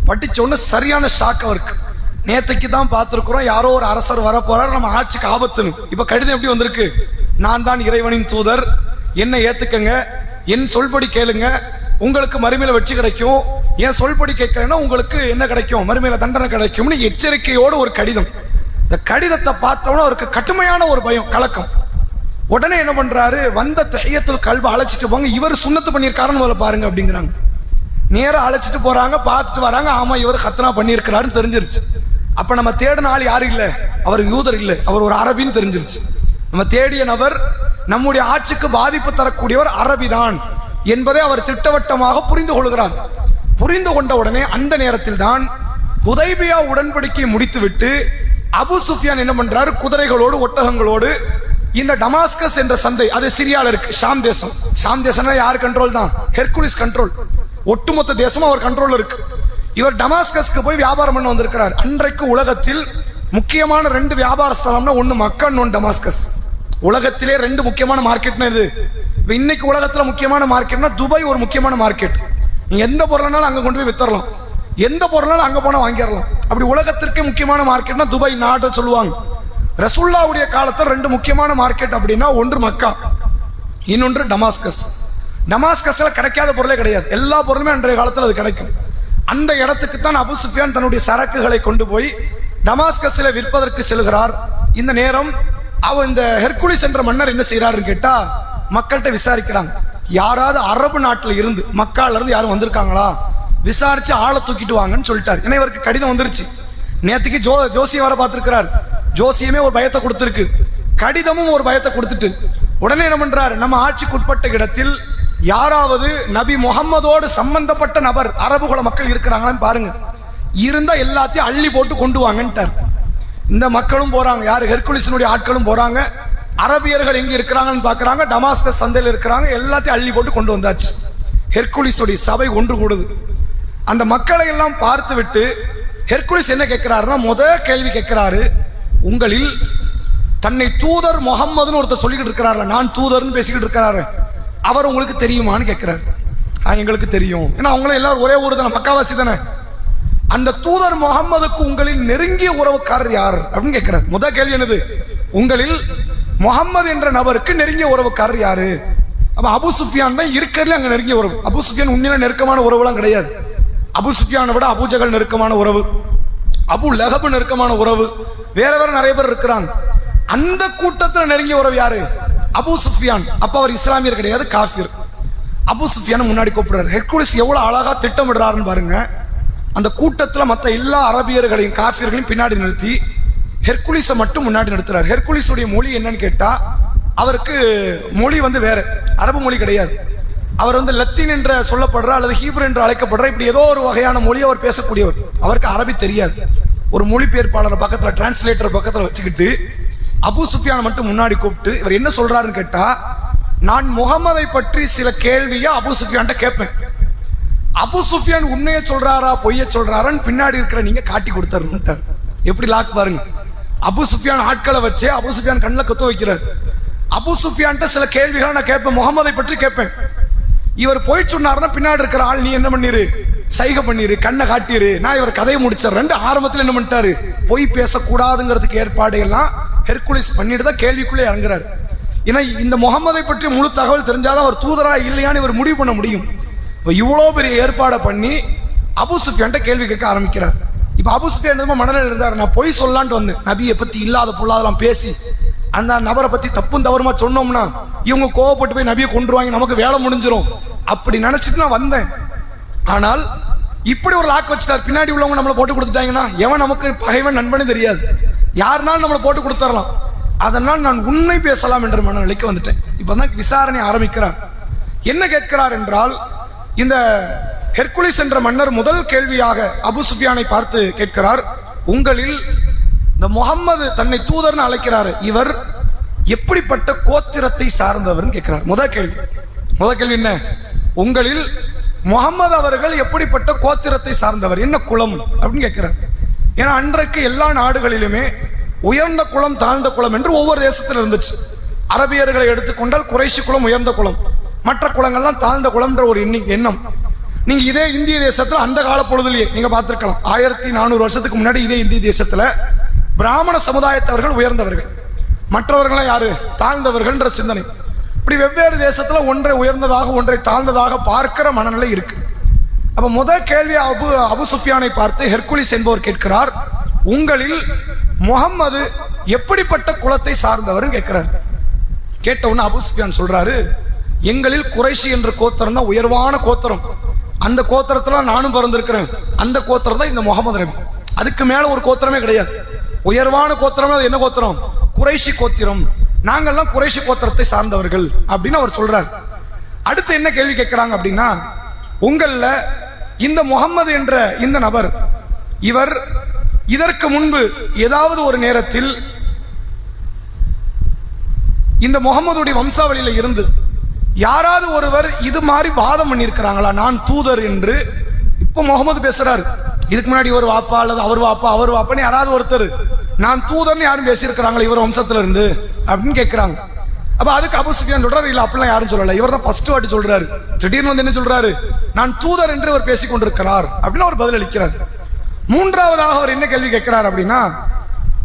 படிச்ச உடனே சரியான ஷாக் அவருக்கு. நேற்றுக்கு தான் பார்த்துருக்கிறோம், யாரோ ஒரு அரசர் வர போறார், நம்ம ஆட்சிக்கு ஆபத்துன்னு. இப்ப கடிதம் எப்படி வந்திருக்கு? நான் தான் இறைவனின் தூதர், என்னை ஏத்துக்கங்க, என் சொல்படி கேளுங்க, உங்களுக்கு மறுமையில வெற்றி கிடைக்கும், என் சொல்படி கேட்கலன்னா உங்களுக்கு என்ன கிடைக்கும், மறுமையில தண்டனை கிடைக்கும்னு எச்சரிக்கையோடு ஒரு கடிதம். இந்த கடிதத்தை பார்த்தோம்னா அவருக்கு கடுமையான ஒரு பயம், கலக்கம். உடனே என்ன பண்றாரு, வந்த தஹியத்துல் கல்பை அழைச்சிட்டு போங்க, இவர் சுன்னத்து பண்ணியிருக்காருன்னு முதல்ல பாருங்க அப்படிங்கிறாங்க. நேரம் அழைச்சிட்டு போறாங்க, பார்த்துட்டு வராங்க. ஆமா, இவர் ஹத்னா பண்ணியிருக்கிறாருன்னு தெரிஞ்சிருச்சு. அப்ப நம்ம தேடின ஆள் யாரும் இல்லை, அவர் யூதர் இல்லை, அவர் ஒரு அரபின்னு தெரிஞ்சிருச்சு. நம்ம தேடிய நபர் நம்முடைய ஆட்சிக்கு பாதிப்பு தரக்கூடியவர் அரபிதான் என்பதை அவர் திட்டவட்டமாக புரிந்து கொள்கிறார். புரிந்து கொண்ட உடனே அந்த நேரத்தில் தான் ஹுதைபியா உடன்படிக்கை முடித்துவிட்டு அபு சுஃபியான் என்ன பண்றாரு, குதிரைகளோடு ஒட்டகங்களோடு இந்த டமாஸ்கஸ் என்ற சந்தை, அது சிரியால இருக்கு, ஷாம் தேசம். ஷாம் தேசம்னா யார் கண்ட்ரோல் தான்? Hercules control. ஒட்டுமொத்த தேசமும் அவர் கண்ட்ரோல் இருக்கு. இவர் டமாஸ்கஸ்க்கு போய் வியாபாரம் பண்ண வந்திருக்கிறார். அன்றைக்கு உலகத்தில் முக்கியமான 2 வியாபார ஸ்தலம்னா, ஒன்னு மக்கா, இன்னொன்று டமாஸ்கஸ். உலகத்திலே 2 முக்கியமான மார்க்கெட்னா இது. இன்னைக்கு உலகத்துல முக்கியமான மார்க்கெட்னா துபாய் ஒரு முக்கியமான மார்க்கெட். நீங்க எந்த பொருள்னாலும் அங்க கொண்டு போய் வித்தரலாம், எந்த பொருள்னாலும் அங்க போனா வாங்கிடலாம். அப்படி உலகத்திற்கே முக்கியமான மார்க்கெட்னா துபாய் நாடு சொல்லுவாங்க. ரசூலுல்லாஹ்வுடைய காலத்தில் 2 முக்கியமான மார்க்கெட் அப்படின்னா, ஒன்று மக்கா, இன்னொன்று டமாஸ்கஸ். டமாஸ்கஸ்ல கிடைக்காத பொருளே கிடையாது, எல்லா பொருளுமே அன்றைய காலத்தில் அது கிடைக்கும். அந்த இடத்துக்கு தான் அபு சுஃபியான் தன்னுடைய சரக்குகளை கொண்டு போய் டமாஸ்கஸ்ல விற்பதற்கு செல்கிறார். இந்த நேரம் இந்த ஹெர்குலிஸ் என்ற மன்னர் என்ன செய்யறாருன்னு கேட்டா, மக்கள்கிட்ட விசாரிக்கிறாங்க, யாராவது அரபு நாட்டில் இருந்து, மக்கால இருந்து யாரும் வந்திருக்காங்களா, விசாரிச்சு ஆளை தூக்கிட்டு வாங்கன்னு சொல்லிட்டாரு. ஏன்னா இவருக்கு கடிதம் வந்துருச்சு. நேற்றுக்கு ஜோசியம் வர பார்த்திருக்கிறார். ஜோசியமே ஒரு பயத்தை கொடுத்திருக்கு, கடிதமும் ஒரு பயத்தை கொடுத்துட்டு உடனே என்ன பண்றாரு, நம்ம ஆட்சிக்கு உட்பட்ட இடத்தில் யாராவது நபி முகம்மதோடு சம்பந்தப்பட்ட நபர் அரபு குல மக்கள் இருக்கிறாங்களான்னு பாருங்க, இருந்தா எல்லாத்தையும் அள்ளி போட்டு கொண்டு வாங்கன்ட்டார். இந்த மக்களும் போறாங்க, யாரு, ஹெர்குலிஸினுடைய ஆட்களும் போறாங்க. அரபியர்கள் எங்க இருக்கிறாங்கன்னு பாக்குறாங்க, டமாஸ்கஸ் சந்தையில் இருக்கிறாங்க. எல்லாத்தையும் அள்ளி போட்டு கொண்டு வந்தாச்சு. ஹெர்குலிஸுடைய சபை ஒன்று கூடுது. அந்த மக்களை எல்லாம் பார்த்து விட்டு ஹெர்குலிஸ் என்ன கேட்கிறாருன்னா, கேள்வி கேட்கிறாரு, உங்களில் தன்னை தூதர் முகம்மதுன்னு ஒருத்தர் சொல்லிக்கிட்டு இருக்கிறாரு, நான் தூதர்னு பேசிக்கிட்டு இருக்கிறாரு, அவர் உங்களுக்கு தெரியுமான்னு கேட்கிறாரு. எங்களுக்கு தெரியும், ஏன்னா அவங்களும் எல்லாரும் ஒரே ஊர் தானே, மக்காவாசி தானே. அந்த தூதர் முகம்மதுக்கு உங்களில் நெருங்கிய உறவுக்காரர் யார் அப்படின்னு கேட்கிறார். கேள்வி என்னது, உங்களில் முகம்மது என்ற நபருக்கு நெருங்கிய உறவுக்காரர் யாரு? அப்ப அபு சுஃபியான் தான் இருக்கிறதுல அங்க நெருங்கிய உறவு. அபு சுஃபியான் உண்மையில நெருக்கமான உறவுலாம் கிடையாது. அபு சுஃபியானை விட அபூஜகல் நெருக்கமான உறவு, அபு லஹப் நெருக்கமான உறவு, வேற நிறைய பேர் இருக்கிறாங்க. அந்த கூட்டத்தில் நெருங்கிய உறவு யாரு? அபு சுஃபியான். அப்ப அவர் இஸ்லாமியர் கிடையாது, காஃபிர். அபு சுஃபியானை முன்னாடி கூப்பிடுறாரு. ஹெர்குலிஸ் எவ்வளவு அழகா திட்டமிடுறாருன்னு பாருங்க. அந்த கூட்டத்தில் மற்ற எல்லா அரபியர்களையும் காஃபியர்களையும் பின்னாடி நிறுத்தி ஹெர்குலிஸை மட்டும் முன்னாடி நிறுத்துறாரு. ஹெர்குலிஸுடைய மொழி என்னன்னு கேட்டா, அவருக்கு மொழி வேற, அரபு மொழி கிடையாது. அவர் லத்தீன் என்ற சொல்லப்படுற அல்லது ஹீப்ரு என்று அழைக்கப்படுற இப்படி ஏதோ ஒரு வகையான மொழி அவர் பேசக்கூடியவர். அவருக்கு அரபி தெரியாது. ஒரு மொழிபெயர்ப்பாளர் பக்கத்தில், டிரான்ஸ்லேட்டர் பக்கத்தில் வச்சுக்கிட்டு அபூ சுஃபியானை மட்டும் முன்னாடி கூப்பிட்டு இவர் என்ன சொல்றாருன்னு கேட்டா, நான் முகமதை பற்றி சில கேள்வியை அபூ சுஃபியான்ட்ட கேட்பேன். அபூ சுஃபியான் உண்மையை சொல்றாரா பொய்ய சொல்றாரான்னு பின்னாடி இருக்கிற நீங்க காட்டி கொடுத்தாரு. எப்படி லாக் பாருங்க. அபூ சுஃபியான் ஆட்களை வச்சு அபூ சுஃபியான் கண்ணில் கத்த வைக்கிறார். அபூ சுஃபியான்ட்ட சில கேள்விகளை நான் கேட்பேன், முகமதை பற்றி கேட்பேன். இவர் போய் சொன்னாருன்னா பின்னாடி இருக்கிற ஆள் நீ என்ன பண்ணிரு, சைகை பண்ணிரு, கண்ணை காட்டிரு, நான் இவர் கதையை முடிச்சிடறேன். ஆரம்பத்தில் என்ன பண்ணிட்டாரு, பொய் பேசக்கூடாதுங்கிறதுக்கு ஏற்பாடு எல்லாம் ஹெர்குலிஸ் பண்ணிட்டு தான் கேள்விக்குள்ளே இறங்குறாரு. ஏன்னா இந்த முகமதை பற்றி முழு தகவல் தெரிஞ்சாதான் அவர் தூதரா இல்லையான்னு இவர் முடிவு பண்ண முடியும். இவ்வளோ பெரிய ஏற்பாடை பண்ணி அபூ சுஃபியான்ட்ட கேள்வி கேட்க ஆரம்பிக்கிறார். இப்போ அபூ சுஃபியான் என்னமோ மனநிலை இருந்தார், நான் பொய் சொல்லலான்ட்டு வந்தேன், நபியை பற்றி இல்லாத பொல்லாதெல்லாம் பேசி அந்த நபரை பற்றி தப்பும் தவறுமா சொன்னோம்னா இவங்க கோவப்பட்டு போய் நபியை கொண்டுருவாங்க, நமக்கு வேலை முடிஞ்சிடும் அப்படி நினைச்சிட்டு நான் வந்தேன். ஆனால் இப்படி ஒரு லாக் வச்சுட்டார். பின்னாடி உள்ளவங்க நம்மளை போட்டு கொடுத்துட்டாங்கன்னா எவன் நமக்கு பகைவன் நண்பனே தெரியாது, யாருனாலும் நம்மளை போட்டு கொடுத்துடலாம். அதனால் நான் உண்மை பேசலாம் என்ற மனநிலைக்கு வந்துட்டேன். இப்பதான் விசாரணை ஆரம்பிக்கிறார். என்ன கேட்கிறார் என்றால், இந்த ஹெர்குலிஸ் என்ற மன்னர் முதல் கேள்வியாக அபூ சுஃபியானை பார்த்து கேட்கிறார், உங்களில் இந்த முகம்மது தன்னை தூதர்னு அழைக்கிறார், இவர் எப்படிப்பட்ட கோத்திரத்தை சார்ந்தவர் கேட்கிறார். முதல் கேள்வி என்ன, உங்களில் முகம்மது அவர்கள் எப்படிப்பட்ட கோத்திரத்தை சார்ந்தவர், என்ன குலம் அப்படின்னு கேட்கிறார். ஏன்னா அன்றைக்கு எல்லா நாடுகளிலுமே உயர்ந்த குலம் தாழ்ந்த குலம் என்று ஒவ்வொரு தேசத்தில் இருந்துச்சு. அரபியர்களை எடுத்துக்கொண்டால் குறைஷி குலம் உயர்ந்த குலம், மற்ற குலங்கள்லாம் தாழ்ந்த குலம்ன்ற ஒரு எண்ணம். நீங்க இதே இந்திய தேசத்துல அந்த கால பொழுதுலயே நீங்க பார்த்திருக்கலாம். 1400 வருஷத்துக்கு முன்னாடி இதே இந்திய தேசத்துல பிராமண சமுதாயத்தவர்கள் உயர்ந்தவர்கள், மற்றவர்கள் யாரு தாழ்ந்தவர்கள்ன்ற சிந்தனை. இப்படி வெவ்வேறு தேசத்துல ஒன்றை உயர்ந்ததாக ஒன்றை தாழ்ந்ததாக பார்க்கிற மனநிலை இருக்கு. அப்ப முதல் கேள்வி அபூ சுஃபியானை பார்த்து ஹெர்குலிஸ் என்பவர் கேட்கிறார், உங்களில் முகம்மது எப்படிப்பட்ட குலத்தை சார்ந்தவர் கேட்கிறார். கேட்ட உடனே அபூ சுஃபியான் சொல்றாரு, எங்களில் குறைஷி என்ற கோத்திரம் தான் உயர்வான கோத்திரம், அந்த கோத்திரத்துல நானும் பிறந்திருக்கிறேன், அந்த கோத்திரம் தான் இந்த முகமது நபி, அதுக்கு மேல ஒரு கோத்திரமே கிடையாது. உயர்வான கோத்திரம் அது என்ன கோத்திரம், குறைஷி கோத்திரம், நாங்கள்லாம் குறைஷி கோத்திரத்தை சார்ந்தவர்கள் அப்படின்னு அவர் சொல்றார். அடுத்து என்ன கேள்வி கேட்கிறாங்க அப்படின்னா, உங்கள இந்த முகம்மது என்ற இந்த நபர், இவர் இதற்கு முன்பு ஏதாவது ஒரு நேரத்தில் இந்த முகம்மதுடைய வம்சாவளியில இருந்து யாராவது ஒருவர் இது மாதிரி வாதம் பண்ணியிருக்கிறாங்களா, நான் தூதர் என்று? இப்ப முகமது பேசுறாரு, இதுக்கு முன்னாடி ஒரு வாப்பா அல்லது அவர் வாப்பான்னு யாராவது ஒருத்தர் நான் தூதர்னு யாரும் பேசியிருக்கிறாங்களா இவர் வம்சத்துல இருந்து அப்படின்னு கேட்கிறாங்க. அப்ப அதுக்கு அபூ சுஃபியான் சொல்றாரு, இல்ல அப்படிலாம் யாரும் சொல்லல, இவர் தான் ஃபர்ஸ்ட் வாட்டி சொல்றாரு. திடீர்னு வந்து என்ன சொல்றாரு, நான் தூதர் என்று அவர் பேசிக் கொண்டிருக்கிறார் அப்படின்னு அவர் பதில் அளிக்கிறார். மூன்றாவதாக அவர் என்ன கேள்வி கேட்கிறார் அப்படின்னா,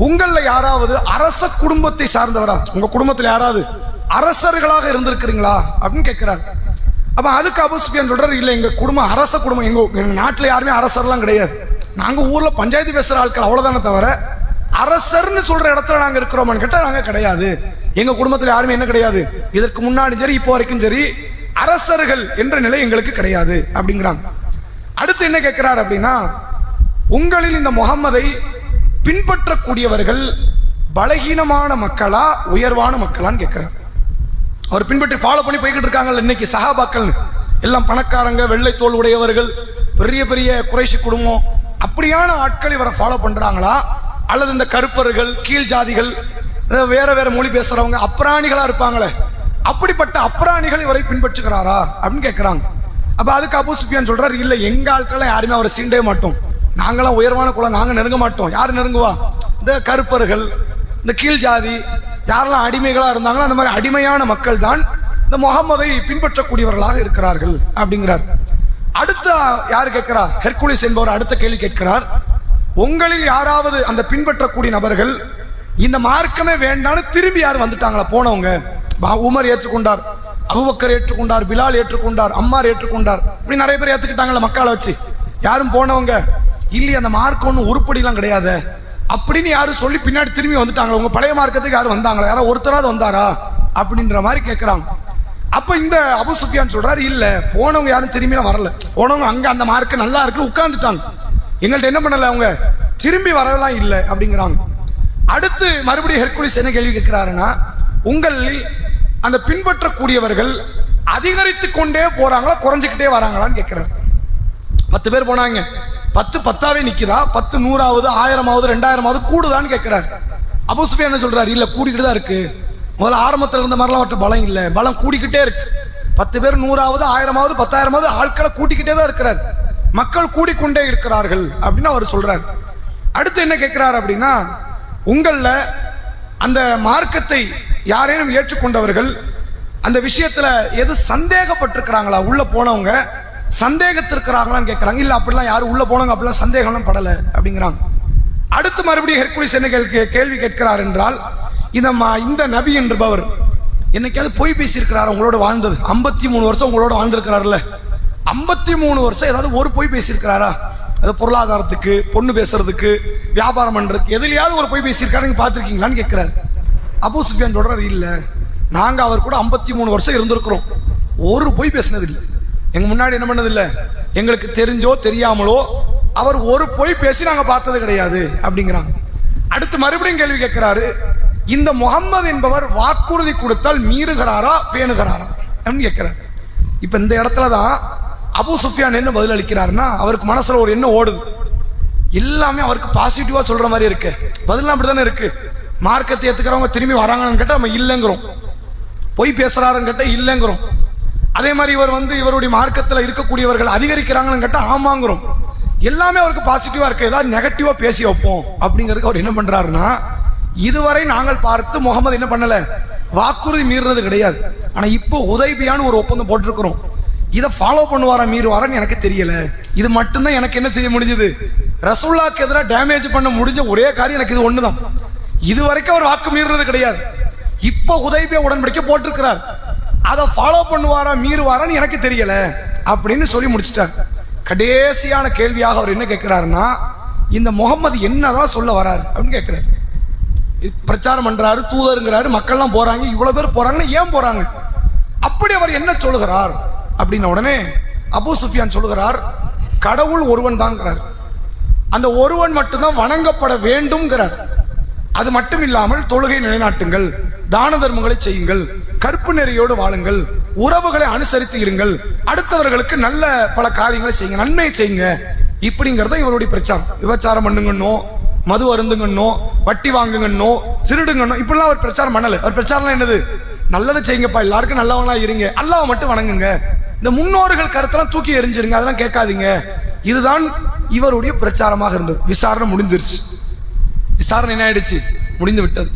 உங்கள யாராவது அரச குடும்பத்தை சார்ந்தவரா, உங்க குடும்பத்தில் யாராவது அரசர்களாக இருந்திருக்கிறீங்களா அப்படின்னு கேட்கிறார். அப்ப அதுக்கு அபூ சுஃபியான் சொல்றாரு, இல்ல எங்க குடும்பம் அரச குடும்பம், எங்க நாட்டுல யாருமே அரசர்லாம் கிடையாது, நாங்க ஊர்ல பஞ்சாயத்து பேசுற ஆட்கள் அவ்வளவுதானே தவிர அரசர்னு சொல்ற இடத்துல நாங்க இருக்கிறோமான்னு கேட்டா நாங்க கிடையாது, எங்க குடும்பத்தில் யாருமே என்ன கிடையாது, இதற்கு முன்னாடி சரி இப்போ வரைக்கும் சரி அரசர்கள் என்ற நிலை எங்களுக்கு கிடையாது அப்படிங்கிறாங்க. அடுத்து என்ன கேட்கிறார் அப்படின்னா, உங்களில் இந்த முகம்மதை பின்பற்றக்கூடியவர்கள் பலகீனமான மக்களா உயர்வான மக்களான்னு கேட்கிறார். அவர் பின்பற்றி ஃபாலோ பண்ணி போய்கிட்டு இருக்காங்கல்ல இன்னைக்கு சஹாபாக்கள் எல்லாம் பணக்காரங்க, வெள்ளை தோல் உடையவர்கள், பெரிய பெரிய குறைஷி குடும்பம், அப்படியான ஆட்கள் இவரை ஃபாலோ பண்றாங்களா, அல்லது இந்த கருப்பர்கள், கீழ் ஜாதிகள், வேற வேற மொழி பேசுறவங்க, அப்ராணிகளா இருப்பாங்களே, அப்படிப்பட்ட அப்ராணிகள் இவரை பின்பற்றுகிறாரா அப்படின்னு கேட்கிறாங்க. அப்ப அதுக்கு அபூ சுஃபியான் சொல்றாரு, இல்ல எங்க ஆட்கள் யாருமே அவரை சீண்டவே மாட்டோம், நாங்களாம் உயர்வான குலம், நாங்க நெருங்க மாட்டோம். யாரு நெருங்குவா, இந்த கருப்பர்கள், இந்த கீழ் ஜாதி, யாரெல்லாம் அடிமைகளா இருந்தாங்களோ அந்த மாதிரி அடிமையான மக்கள் தான் இந்த முகம்மதை பின்பற்றக்கூடியவர்களாக இருக்கிறார்கள் அப்படிங்கிறார். அடுத்த யாரு கேட்கிறா, ஹெர்குலிஸ் என்பவர் அடுத்த கேள்வி கேட்கிறார், உங்களில் யாராவது அந்த பின்பற்றக்கூடிய நபர்கள் இந்த மார்க்கமே வேண்டான்னு திரும்பி யார் வந்துட்டாங்களா போனவங்க? உமர் ஏற்றுக்கொண்டார், அபூபக்கர் ஏற்றுக்கொண்டார், பிலால் ஏற்றுக்கொண்டார், அம்மார் ஏற்றுக்கொண்டார், இப்படி நிறைய பேர் ஏற்றுக்கிட்டாங்களா மக்களை வச்சு, யாரும் போனவங்க இல்லையே அந்த மார்க்கம் ஒன்றும் உருப்படிலாம் கிடையாது அப்படின்னு யாரும் சொல்லி பின்னாடி திரும்பி வந்துட்டாங்களா, உங்க பழைய மார்க்கத்துக்கு யாரும் வந்தாங்களா, யாரோ ஒருத்தராவது வந்தாரா அப்படின்ற மாதிரி கேட்கிறாங்க. அப்ப இந்த அபூ சுஃபியான் சொல்றாரு, இல்ல போனவங்க யாரும் திரும்பிலாம் வரல, போனவங்க அங்க அந்த மார்க்கம் நல்லா இருக்கு உட்கார்ந்துட்டாங்க, எங்கள்கிட்ட என்ன பண்ணல, அவங்க திரும்பி வரலாம் இல்லை அப்படிங்கிறாங்க. அடுத்து மறுபடியும் ஹெர்குலிஸ் என்ன கேள்வி கேட்கிறாருன்னா, உங்களில் அந்த பின்பற்றக்கூடியவர்கள் அதிகரித்து கொண்டே போறாங்களா குறைஞ்சிக்கிட்டே வராங்களான்னு கேட்கிறார். 10 பேர் போனாங்க, 10 10ஆவே நிக்குதா, 10 100ஆவது 1000ஆவது 2000ஆவது கூடுதான்னு கேட்கிறார். அபூ சுஃபியான் என்ன சொல்றாரு, இல்ல கூடிக்கிட்டு தான் இருக்கு. முதல்ல ஆரம்பத்தில் இருந்த மாதிரிலாம் அவர்கிட்ட பலம் இல்லை, பலம் கூடிக்கிட்டே இருக்கு. 10 பேர் 100ஆவது 1000ஆவது 10,000ஆவது ஆட்களை கூட்டிக்கிட்டே தான் இருக்கிறார். மக்கள் கூடிக்கொண்டே இருக்கிறார்கள் அப்படின்னு அவர் சொல்றார். அடுத்து என்ன கேட்கிறார் அப்படின்னா, உங்கள அந்த மார்க்கத்தை யாரேனும் ஏற்றுக்கொண்டவர்கள் அந்த விஷயத்துல எது சந்தேகப்பட்டிருக்கிறாங்களா, உள்ள போனவங்க சந்தேகத்திருக்கிறாங்களான்னு கேட்கிறாங்க. இல்ல அப்படிலாம் யாரும் உள்ள போனவங்க அப்படிலாம் சந்தேகம்லாம் படல அப்படிங்கிறாங்க. அடுத்து மறுபடியும் ஹெர்குலிஸ் என்ன கேள்வி கேட்கிறார் என்றால், இந்த நபி என்பவர் என்னைக்காவது பொய் பேசியிருக்கிறார் உங்களோட வாழ்ந்தது? 53 வருஷம் உங்களோட வாழ்ந்திருக்கிறார்ல, 53 வருஷம் ஏதாவது ஒரு பொய் பேசியிருக்கிறாரா? அது பொருளாதாரத்துக்கு, பொண்ணு பேசுறதுக்கு, வியாபாரம் பண்றதுக்கு, எதுலையாவது ஒரு பொய் பேசியிருக்காரு நீங்க பார்த்துருக்கீங்களான்னு கேட்கிறாரு. அபூ சுஃபியான் சொல்றாரு, இல்ல நாங்க அவர் கூட 53 வருஷம் இருந்திருக்கிறோம், ஒரு பொய் பேசினது இல்லை, எங்க முன்னாடி என்ன பண்ணது இல்லை, எங்களுக்கு தெரிஞ்சோ தெரியாமலோ அவர் ஒரு பொய் பேசி நாங்க பார்த்தது கிடையாது அப்படிங்கிறாங்க. அடுத்து மறுபடியும் கேள்வி கேட்கிறாரு, இந்த முகம்மது என்பவர் வாக்குறுதி கொடுத்தால் மீறுகிறாரா பேணுகிறாரா அப்படின்னு கேட்கிறார். இப்ப இந்த இடத்துல தான் அபூ சுஃபியான் என்ன பதில் அளிக்கிறாருன்னா, அவருக்கு மனசுல ஒரு என்ன ஓடுது, எல்லாமே அவருக்கு பாசிட்டிவா சொல்ற மாதிரி இருக்கு. பதிலாம் அப்படித்தானே இருக்கு. மார்க்கத்தை ஏத்துக்கிறவங்க திரும்பி வராங்கன்னு கேட்டா நம்ம இல்லைங்கிறோம், பொய் பேசுறாருன்னு கேட்டா இல்லைங்கிறோம். அதே மாதிரி இவர் இவருடைய மார்க்கத்தில் இருக்கக்கூடியவர்கள் அதிகரிக்கிறாங்கன்னு கேட்டா ஆமாங்கிறோம். எல்லாமே அவருக்கு பாசிட்டிவா இருக்கு. ஏதாவது நெகட்டிவா பேசி வைப்போம் அப்படிங்கிறதுக்கு அவர் என்ன பண்றாருன்னா, இதுவரை நாங்கள் பார்த்து முகமது என்ன பண்ணல, வாக்குறுதி மீறினது கிடையாது. ஆனா இப்போ ஹுதைபியான்னு ஒரு ஒப்பந்தம் போட்டிருக்கிறோம், இதை ஃபாலோ பண்ணுவாரா மீறுவாரான்னு எனக்கு தெரியல. இது மட்டும்தான் எனக்கு என்ன செய்ய முடிஞ்சது, ரசூலுல்லாஹ்க்கு எதிராக டேமேஜ் பண்ண முடிஞ்ச ஒரே காரியம் எனக்கு இது ஒண்ணுதான். இது வரைக்கும் அவர் வாக்கு மீறினது கிடையாது. இப்போ ஹுதைபியா உடன்படிக்கை போட்டிருக்கிறார், அதை ஃபாலோ பண்ணுவாரா மீறுவாரான்னு எனக்கு தெரியல அப்படின்னு சொல்லி முடிச்சிட்டார். கடைசியான கேள்வியாக அவர் என்ன கேட்கிறாருன்னா, இந்த முகமது என்னதான் சொல்ல வராரு அப்படின்னு கேட்கிறாரு. பிரச்சாரம் பண்றாரு, தூதருங்கிறாரு, மக்கள்லாம் போறாங்க, இவ்வளவு பேர் போறாங்கன்னா ஏன் போறாங்க, அப்படி அவர் என்ன சொல்லுகிறார் அப்படின்ன உடனே அபூ சுஃபியான் சொல்லுகிறார், கடவுள் ஒருவன் தான்ங்கிறார், அந்த ஒருவன் மட்டும்தான் வணங்கப்பட வேண்டும்ங்கிறார். அது மட்டும் இல்லாமல் தொழுகை நிலைநாட்டுங்கள், தான தர்மங்களை செய்யுங்கள், கற்பு நெறியோடு வாழுங்கள், உறவுகளை அனுசரித்து இருங்கள், அடுத்தவர்களுக்கு நல்ல பல காரியங்களை செய்யுங்க, நன்மை செய்யுங்க, இப்படிங்கிறத இவருடைய பிரச்சாரம். விபச்சாரம் பண்ணுங்கன்னோ, மது அருந்துங்கன்னோ, வட்டி வாங்குங்கன்னோ, திருடுங்கன்னோ இப்படிலாம் அவர் பிரச்சாரம் பண்ணல. அவர் பிரச்சாரம் என்னது, நல்லதை செய்யுங்கப்பா, எல்லாருக்கும் நல்லவங்களா இருங்க, அல்லாஹ்வை மட்டும் வணங்குங்க, இந்த முன்னோர்கள் கருத்தெல்லாம் தூக்கி எறிஞ்சிருங்க, அதெல்லாம் கேட்காதீங்க. இதுதான் இவருடைய பிரச்சாரமாக இருந்தது. விசாரணை முடிஞ்சிருச்சு. விசாரணை என்ன ஆயிடுச்சு, முடிந்து விட்டது.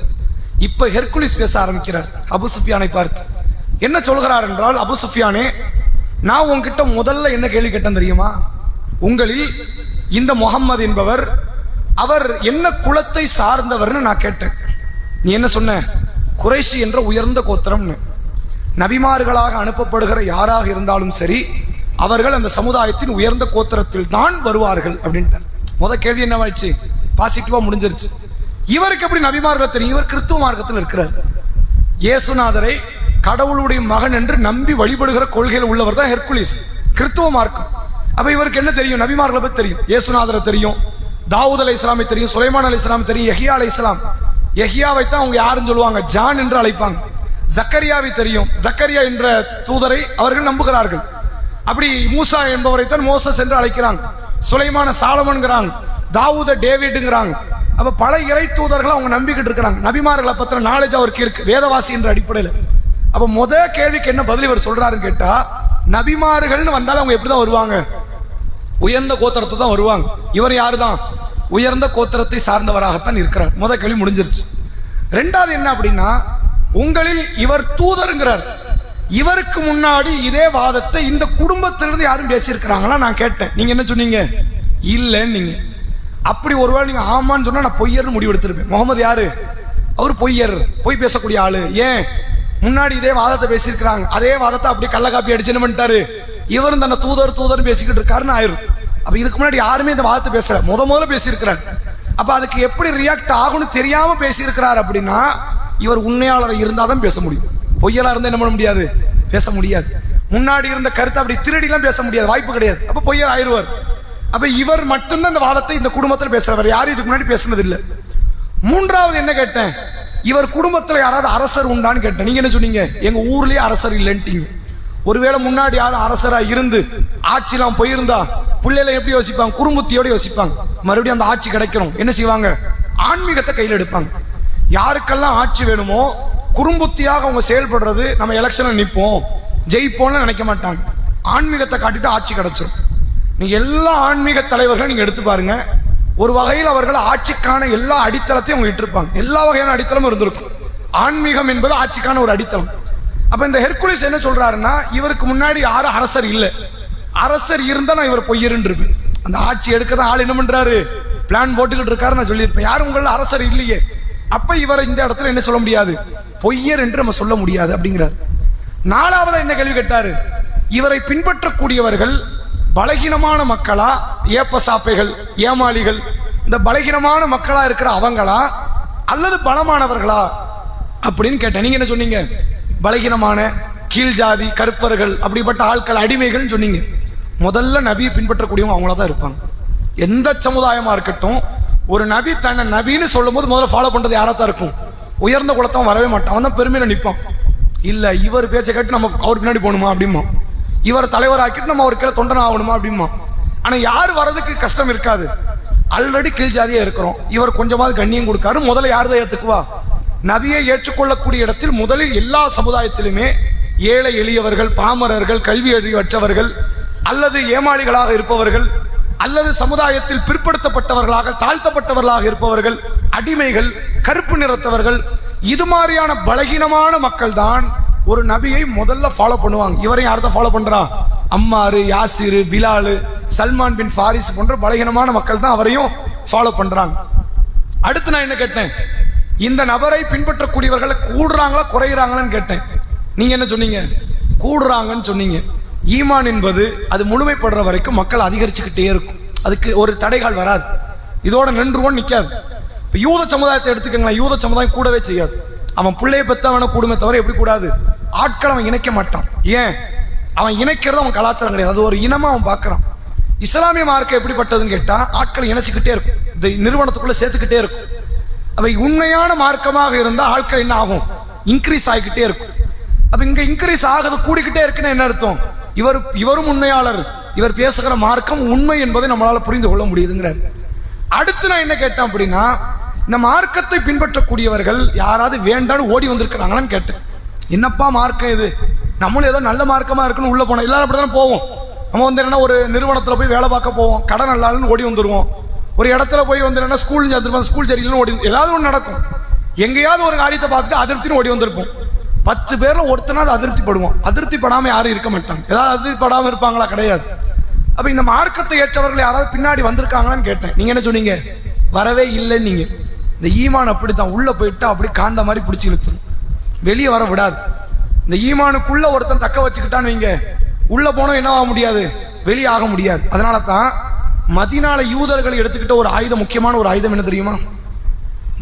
இப்ப ஹெர்குலிஸ் பேச ஆரம்பிக்கிறார் அபூ சுஃபியானை பார்த்து. என்ன சொல்கிறார் என்றால், அபூ சுஃபியானே, நான் உங்ககிட்ட முதல்ல என்ன கேள்வி கேட்டேன் தெரியுமா, உங்களில் இந்த முகம்மது என்பவர் அவர் என்ன குலத்தை சார்ந்தவர்னு நான் கேட்டேன். நீ என்ன சொன்ன, குறைஷி என்ற உயர்ந்த கோத்திரம்னு. நபிமார்களாக அனுப்பப்படுகிற யாராக இருந்தாலும் சரி, அவர்கள் அந்த சமுதாயத்தின் உயர்ந்த கோத்திரத்தில் தான் வருவார்கள் அப்படின்ட்டார். முதல் கேள்வி என்னவாயிடுச்சு, பாசிட்டிவா முடிஞ்சிருச்சு. இவருக்கு எப்படி நபிமார்களை தெரியும், இவர் கிறிஸ்துவ மார்க்கத்தில் இருக்கிறார். இயேசுநாதரை கடவுளுடைய மகன் என்று நம்பி வழிபடுகிற கொள்கையில் உள்ளவர் தான் ஹெர்குலிஸ், கிறிஸ்துவ மார்க்கம். அப்ப இவருக்கு என்ன தெரியும், நபிமார்களை பத்தி தெரியும், இயேசுநாதரை தெரியும், தாவூத் அலைஹிஸ்ஸலாமை தெரியும், சுலைமான் அலைஹிஸ்ஸலாம் தெரியும், யஹ்யா அலைஹிஸ்ஸலாம், யஹ்யாவை தான் அவங்க யாருன்னு சொல்லுவாங்க, ஜான் என்று அழைப்பாங்க. ஜக்கரியாவை தெரியும், ஜக்கரியா என்ற தூதரை அவர்கள் நம்புகிறார்கள். அப்படி மூசா என்பவரை தான் மோசஸ் என்று அழைக்கிறாங்க, சுலைமான சாலமன்கிறாங்க, தாவூத டேவிட்ங்கிறாங்க. அப்ப பல இறை தூதர்கள் அவங்க நம்பிக்கிட்டு இருக்கிறாங்க. நபிமார்களை பத்தின நாலேஜ் அவருக்கு இருக்கு, வேதவாசி என்ற அடிப்படையில். அப்ப முத கேள்விக்கு என்ன பதில் இவர் சொல்றாருன்னு கேட்டா, நபிமார்கள்னு வந்தாலும் அவங்க எப்படிதான் வருவாங்க, உயர்ந்த கோத்திரத்தை தான் வருவாங்க. இவர் யாரு தான், உயர்ந்த கோத்திரத்தை சார்ந்தவராகத்தான் இருக்கிறார். முத கேள்வி முடிஞ்சிருச்சு. ரெண்டாவது என்ன அப்படின்னா, உங்களில் இவர் தூதருங்கிறார். இவருக்கு முன்னாடி இதே வாதத்தை இந்த குடும்பத்திலிருந்து யாரும் பேசியிருக்கிறாங்களா நான் கேட்டேன். நீங்க என்ன சொன்னீங்க, இல்லைன்னு. நீங்க அப்படி ஒருவேளை நீங்க ஆமான்னு சொன்னா நான் பொய்யர்னு முடிவு எடுத்திருப்பேன். முகமது யாரு, அவர் பொய்யர், பொய் பேசக்கூடிய ஆளு. ஏன், முன்னாடி இதே வாதத்தை பேசியிருக்கிறாங்க, அதே வாதத்தை அப்படியே கள்ள காப்பி அடிச்சு என்ன பண்ணிட்டாரு, இவரும் தன்னை தூதர் தூதர் பேசிக்கிட்டு இருக்காருன்னு ஆயிரும். அப்ப இதுக்கு முன்னாடி யாருமே இந்த வாதத்தை பேசல, முதல்ல பேசியிருக்கிறார். அப்ப அதுக்கு எப்படி ரியாக்ட் ஆகும்னு தெரியாம பேசியிருக்கிறார் அப்படின்னா, இவர் உண்மையாளர் இருந்தாதான் பேச முடியும். பொய்யலா இருந்தா என்ன பண்ண முடியாது, பேச முடியாது. முன்னாடி இருந்த கருத்தை அப்படி திருடிலாம் பேச முடியாது, வாய்ப்பு கிடையாது. அப்ப பொய்யர் ஆயிடுவார். அப்ப இவர் மட்டும்தான் இந்த வாதத்தை இந்த குடும்பத்தில் பேசுறவர், யாரும் இதுக்கு முன்னாடி பேசுனது இல்லை. மூன்றாவது என்ன கேட்டேன், இவர் குடும்பத்தில் யாராவது அரசர் உண்டான்னு கேட்டேன். நீங்க என்ன சொன்னீங்க, எங்க ஊர்லயே அரசர் இல்லைன்ட்டீங்க. ஒருவேளை முன்னாடி யாரும் அரசரா இருந்து ஆட்சிலாம் போயிருந்தா பிள்ளைகளை எப்படி யோசிப்பாங்க? குறும்புத்தியோட யோசிப்பாங்க. மறுபடியும் அந்த ஆட்சி கிடைக்கணும், என்ன செய்வாங்க? ஆன்மீகத்தை கையில் எடுப்பாங்க. யாருக்கெல்லாம் ஆட்சி வேணுமோ குறும்புத்தியாக அவங்க செயல்படுறது, நம்ம எலெக்ஷன்ல நிற்போம் ஜெயிப்போம்னு நினைக்க மாட்டாங்க. ஆன்மீகத்தை காட்டிட்டு ஆட்சி கிடைச்சிடும். நீங்க எல்லா ஆன்மீக தலைவர்களும் நீங்க எடுத்து பாருங்க, ஒரு வகையில் அவர்கள் ஆட்சிக்கான எல்லா அடித்தளத்தையும் அவங்க இட்டிருப்பாங்க. எல்லா வகையான அடித்தளமும் இருந்திருக்கும். ஆன்மீகம் என்பது ஆட்சிக்கான ஒரு அடித்தளம். அப்ப இந்த ஹெர்குலிஸ் என்ன சொல்றாருன்னா, இவருக்கு முன்னாடி யாரும் அரசர் இல்லை, அரசர் இருந்தா நான் இவர் பொய்யருன்னு இருப்பேன். அந்த ஆட்சி எடுக்க தான் ஆள் என்ன பண்றாரு, பிளான் போட்டுக்கிட்டு இருக்காரு, நான் சொல்லியிருப்பேன். யாரும் உங்கள அரசர் இல்லையே, அப்ப இவரை இந்த இடத்துல என்ன சொல்ல முடியாது, பொய்யர் என்று நம்ம சொல்ல முடியாது அப்படிங்கிறார். நாலாவதா என்ன கேள்வி கேட்டாரு, இவரை பின்பற்றக்கூடியவர்கள் பலகீனமான மக்களா, ஏப்பசாப்பைகள், ஏமாளிகள், இந்த பலகீனமான மக்களா இருக்கிற அவங்களா அல்லது பலமானவர்களா அப்படின்னு கேட்டேன். நீங்க என்ன சொன்னீங்க? பலகீனமான, கீழ் ஜாதி, கருப்பர்கள், அப்படிப்பட்ட ஆட்கள், அடிமைகள் சொன்னீங்க. முதல்ல நபியை பின்பற்றக்கூடியவங்க அவங்கள தான் இருப்பாங்க. எந்த சமுதாயமா இருக்கட்டும், ஒரு நபி தன்னை நபின்னு சொல்லும் போது முதல்ல ஃபாலோ பண்றது யாரா தான் இருக்கும்? உயர்ந்த குலத்தான் வரவே மாட்டான், அவன் தான் பெருமையில நிற்பான். இல்ல இவர் பேச்சை கேட்டு நம்ம அவர் பின்னாடி போகணுமா அப்படிமா, இவர் தலைவர் ஆக்கிட்டு நம்ம அவர் கீழே தொண்டன் ஆகணுமா அப்படிமா. ஆனா யார் வர்றதுக்கு கஷ்டம் இருக்காது, ஆல்ரெடி கீழ் ஜாதியா இருக்கிறோம், இவர் கொஞ்சமாவது கண்ணியம் கொடுக்காரு, முதல்ல யார் தான் ஏத்துக்குவா? நபியை ஏற்றுக்கொள்ளக்கூடிய இடத்தில் முதலில் எல்லா சமுதாயத்திலுமே ஏழை எளியவர்கள், பாமரர்கள், கல்வி அறிவற்றவர்கள், அல்லது ஏமாளிகளாக இருப்பவர்கள், அல்லது சமுதாயத்தில் பிற்படுத்தப்பட்டவர்களாக, தாழ்த்தப்பட்டவர்களாக இருப்பவர்கள், அடிமைகள், கருப்பு நிறத்தவர்கள், இது மாதிரியான பலகீனமான மக்கள் தான் ஒரு நபியை முதல்ல ஃபாலோ பண்ணுவாங்க. இவரையும் யார் தான் ஃபாலோ பண்றா? அம்மாரு, யாசிரு, பிலாலு, சல்மான் பின் ஃபாரிஸ் போன்ற பலகீனமான மக்கள் தான் அவரையும் ஃபாலோ பண்றாங்க. அடுத்து நான் என்ன கேட்டேன், இந்த நபரை பின்பற்றக்கூடியவர்கள் கூடுறாங்களா குறைகிறாங்களான்னு கேட்டேன். நீங்க என்ன சொன்னீங்க? கூடுறாங்கன்னு சொன்னீங்க. ஈமான் என்பது அது முழுமைப்படுற வரைக்கும் மக்கள் அதிகரிச்சுக்கிட்டே இருக்கும், அதுக்கு ஒரு தடைகள் வராது, இதோட நின்றுவோம் நிற்காது. இப்போ யூத சமுதாயத்தை எடுத்துக்கங்களேன், யூத சமுதாயம் கூடவே செய்யாது. அவன் பிள்ளையை பெற்றவன கூடுமே தவிர எப்படி கூடாது? ஆட்கள் அவன் இணைக்க மாட்டான். ஏன்? அவன் இணைக்கிறது அவன் கலாச்சாரம் கிடையாது, அது ஒரு இனமா அவன் பார்க்கறான். இஸ்லாமிய மார்க்கம் எப்படிப்பட்டதுன்னு கேட்டா, ஆட்களை இணைச்சிக்கிட்டே இருக்கும், இந்த நிறுவனத்துக்குள்ள சேர்த்துக்கிட்டே இருக்கும். அவை உண்மையான மார்க்கமாக இருந்தால் ஆட்கள் என்ன ஆகும்? இன்க்ரீஸ் ஆகிக்கிட்டே இருக்கும். அப்ப இங்க இன்க்ரீஸ் ஆகுது, கூடிக்கிட்டே இருக்குன்னு என்ன அர்த்தம்? இவரும் உண்மையாளர், இவர் பேசுகிற மார்க்கம் உண்மை என்பதை நம்மளால புரிந்து கொள்ள முடியுதுங்கிறார். அடுத்து நான் என்ன கேட்டேன் அப்படின்னா, இந்த மார்க்கத்தை பின்பற்றக்கூடியவர்கள் யாராவது வேண்டான்னு ஓடி வந்திருக்கிறாங்களான்னு கேட்டேன். என்னப்பா மார்க்கம் இது, நம்மளும் ஏதோ நல்ல மார்க்கமா இருக்குன்னு உள்ள போனோம், எல்லாரும் அப்படித்தானே போவோம். நம்ம வந்து என்ன, ஒரு நிறுவனத்தில் போய் வேலை பார்க்க போவோம், கடை நல்லான்னு ஓடி வந்துருவோம். ஒரு இடத்துல போய் வந்து என்ன, ஸ்கூல் சேர்ந்துருப்போம், ஸ்கூல் சரியில்லைன்னு ஓடி, ஏதாவது ஒன்று நடக்கும். எங்கேயாவது ஒரு காரியத்தை பார்த்துட்டு அதிருப்தின்னு ஓடி வந்திருப்போம். 10 பேர்ல ஒருத்தனாவது அதிருப்தி படுவோம். அதிருப்தி படாம யாரும் இருக்க மாட்டாங்க. ஏதாவது அதிருப்தி படாம இருப்பாங்களா? கிடையாது. அப்ப இந்த மார்க்கத்தை ஏற்றவர்கள் யாராவது பின்னாடி வந்திருக்காங்களான்னு கேட்டேன். நீங்க என்ன சொன்னீங்க? வரவே இல்லைன்னு. நீங்க இந்த ஈமான் அப்படித்தான், உள்ள போயிட்டு அப்படி காந்த மாதிரி பிடிச்சி இழுத்துரும், வெளியே வர விடாது. இந்த ஈமானுக்குள்ள ஒருத்தன் தக்க வச்சுக்கிட்டான்னு வைங்க, உள்ள போனோம் என்ன ஆக முடியாது, வெளியே ஆக முடியாது. அதனால தான் மதீனால யூதர்கள் எடுத்துக்கிட்ட ஒரு ஆயுதம், முக்கியமான ஒரு ஆயுதம் என்ன தெரியுமா?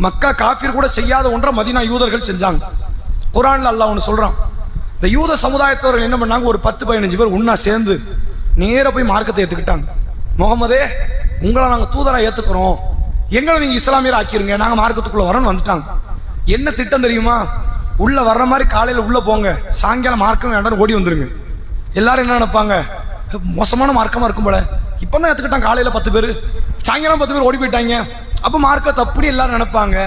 மக்கா காஃபிர் கூட செய்யாத ஒன்றை மதீனா யூதர்கள் செஞ்சாங்க. குர்ஆன்ல அல்லாஹ் ஒன்று சொல்றான். இந்த யூத சமுதாயத்தவர்கள் என்ன பண்ணாங்க, ஒரு 10-15 பேர் ஒன்னா சேர்ந்து நேர போய் மார்க்கத்தை ஏத்துக்கிட்டாங்க. முகமதே, உங்களை நாங்க தூதரா ஏத்துக்கிறோம், எங்களை நீங்க இஸ்லாமியர் ஆக்கிருங்க, நாங்க மார்க்கத்துக்குள்ள வரோன்னு வந்துட்டாங்க. என்ன திட்டம் தெரியுமா? உள்ள வர்ற மாதிரி காலையில உள்ள போங்க, சாயங்காலம் மார்க்கம் வேண்டாம் ஓடி வந்துருங்க. எல்லாரும் என்ன நினைப்பாங்க, மோசமான மார்க்கமா இருக்கும் போல, இப்பதான் ஏத்துக்கிட்டாங்க, காலையில 10 பேர், சாயங்காலம் 10 பேர் ஓடி போயிட்டாங்க, அப்ப மார்க்கத்தை அப்படி எல்லாரும் நினைப்பாங்க.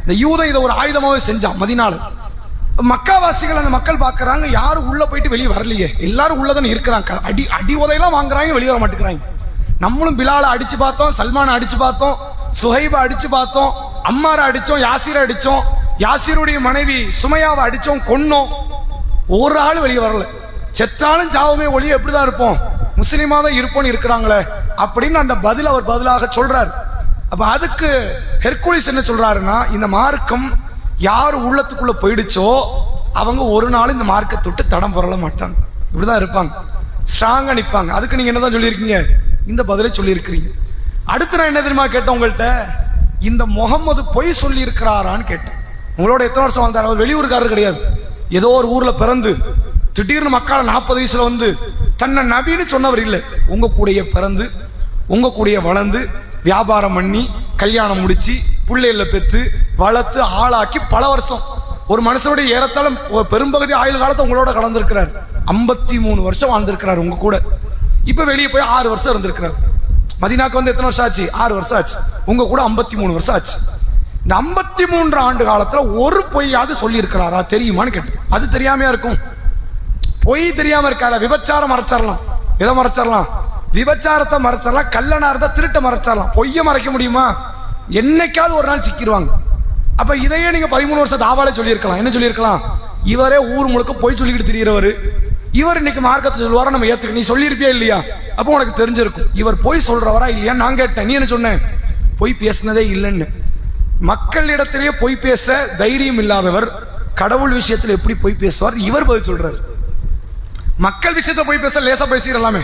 இந்த யூதன் இதை ஒரு ஆயுதமாவே செஞ்சான் மதீனால. மக்காவாசிகள், அந்த மக்கள் பார்க்கறாங்க, யாரும் உள்ள போயிட்டு வெளியே வரலையே, எல்லாரும் உள்ளதானே இருக்கிறாங்க, அடி உதையெல்லாம் வாங்குறாங்க, வெளியே வர மாட்டேங்கிறாங்க. நம்மளும் பிலாலை அடிச்சு பார்த்தோம், சல்மானை அடிச்சு பார்த்தோம், சுஹைபை அடிச்சு பார்த்தோம், அம்மாரை அடிச்சோம், யாசிரை அடிச்சோம், யாசிருடைய மனைவி சுமையாவை அடிச்சோம், கொன்னோம், ஒரு ஆள் வெளியே வரல. செத்தாலும் சாவுமே ஒளிய எப்படிதான் இருப்போம், முஸ்லிமா தான் இருப்போம்னு இருக்கிறாங்களே அப்படின்னு அந்த பதில் அவர் பதிலாக சொல்றாரு. அப்ப அதுக்கு ஹெர்குலிஸ் என்ன சொல்றாருன்னா, இந்த மார்க்கம் யார் உள்ளத்துக்குள்ள போயிடுச்சோ அவங்க ஒரு நாள் இந்த மார்க்கத்தை விட்டு தடம் புரள மாட்டாங்க, இப்படிதான் இருப்பாங்க, ஸ்ட்ராங்கா நிற்பாங்க. அதுக்கு நீங்க என்னதான் சொல்லியிருக்கீங்க? இந்த பதிலை சொல்லியிருக்கிறீங்க. அடுத்து நான் என்ன தெரியுமா கேட்டேன் உங்கள்கிட்ட, இந்த முகம்மது பொய் சொல்லி இருக்கிறாரான்னு கேட்டேன். உங்களோட எத்தனை வருஷம் வாழ்ந்தார்? அவர் வெளியூருக்காரர் கிடையாது, ஏதோ ஒரு ஊர்ல பிறந்து திடீர்னு மக்கால 40 வயசுல வந்து தன்னை நபின்னு சொன்னவர் இல்லை. உங்க கூடயே பிறந்து, உங்க கூடயே வளர்ந்து, வியாபாரம் பண்ணி, கல்யாணம் முடிச்சு, பிள்ளைகளை பெற்று வளர்த்து ஆளாக்கி பல வருஷம் ஒரு மனுஷனுடைய ஏறத்தாலும் பெரும்பகுதி ஆயுள் காலத்தை உங்களோட கலந்துருக்கிறார். 53 வருஷம் வாழ்ந்திருக்கிறார் உங்க கூட. இப்ப வெளியே போய் 6 வருஷம் இருந்திருக்கிறார். மதீனாக்கு வந்து எத்தனை வருஷம் ஆச்சு? 6 வருஷம் ஆச்சு. உங்க கூட 53 வருஷம் ஆச்சு. இந்த 53 ஆண்டு காலத்துல ஒரு பொய்யாவது சொல்லி இருக்கிறாரா தெரியுமான்னு கேட்டு. அது தெரியாமையா இருக்கும்? பொய் தெரியாம இருக்காத. விபச்சாரம் மறைச்சிடலாம். எதை மறைச்சிடலாம்? விபச்சாரத்தை மறைச்சிடலாம். கள்ளனா இருந்தா திருட்ட மறைச்சிடலாம். பொய்ய மறைக்க முடியுமா? என்னைக்காவது ஒரு நாள் சிக்கிடுவாங்க. அப்ப இதையே நீங்க 13 வருஷம் தாவாலே சொல்லியிருக்கலாம். என்ன சொல்லியிருக்கலாம்? இவரே ஊர் முழுக்க பொய் சொல்லிக்கிட்டு திரியறவர், இவர் இன்னைக்கு மார்க்கத்தை சொல்லுவார, நம்ம ஏத்துக்க. நீ சொல்லியிருப்பியா இல்லையா? அப்போ உனக்கு தெரிஞ்சிருக்கும் இவர் பொய் சொல்றவரா இல்லையா. நான் கேட்டேன், நீ என்ன சொன்ன? பொய் பேசினதே இல்லைன்னு. மக்களிடத்திலேயே பொய் பேச தைரியம் இல்லாதவர் கடவுள் விஷயத்தில் எப்படி பொய் பேசுவார்? இவர் பதில் சொல்றாரு. மக்கள் விஷயத்தை பொய் பேச லேசா பேசிடலாமே.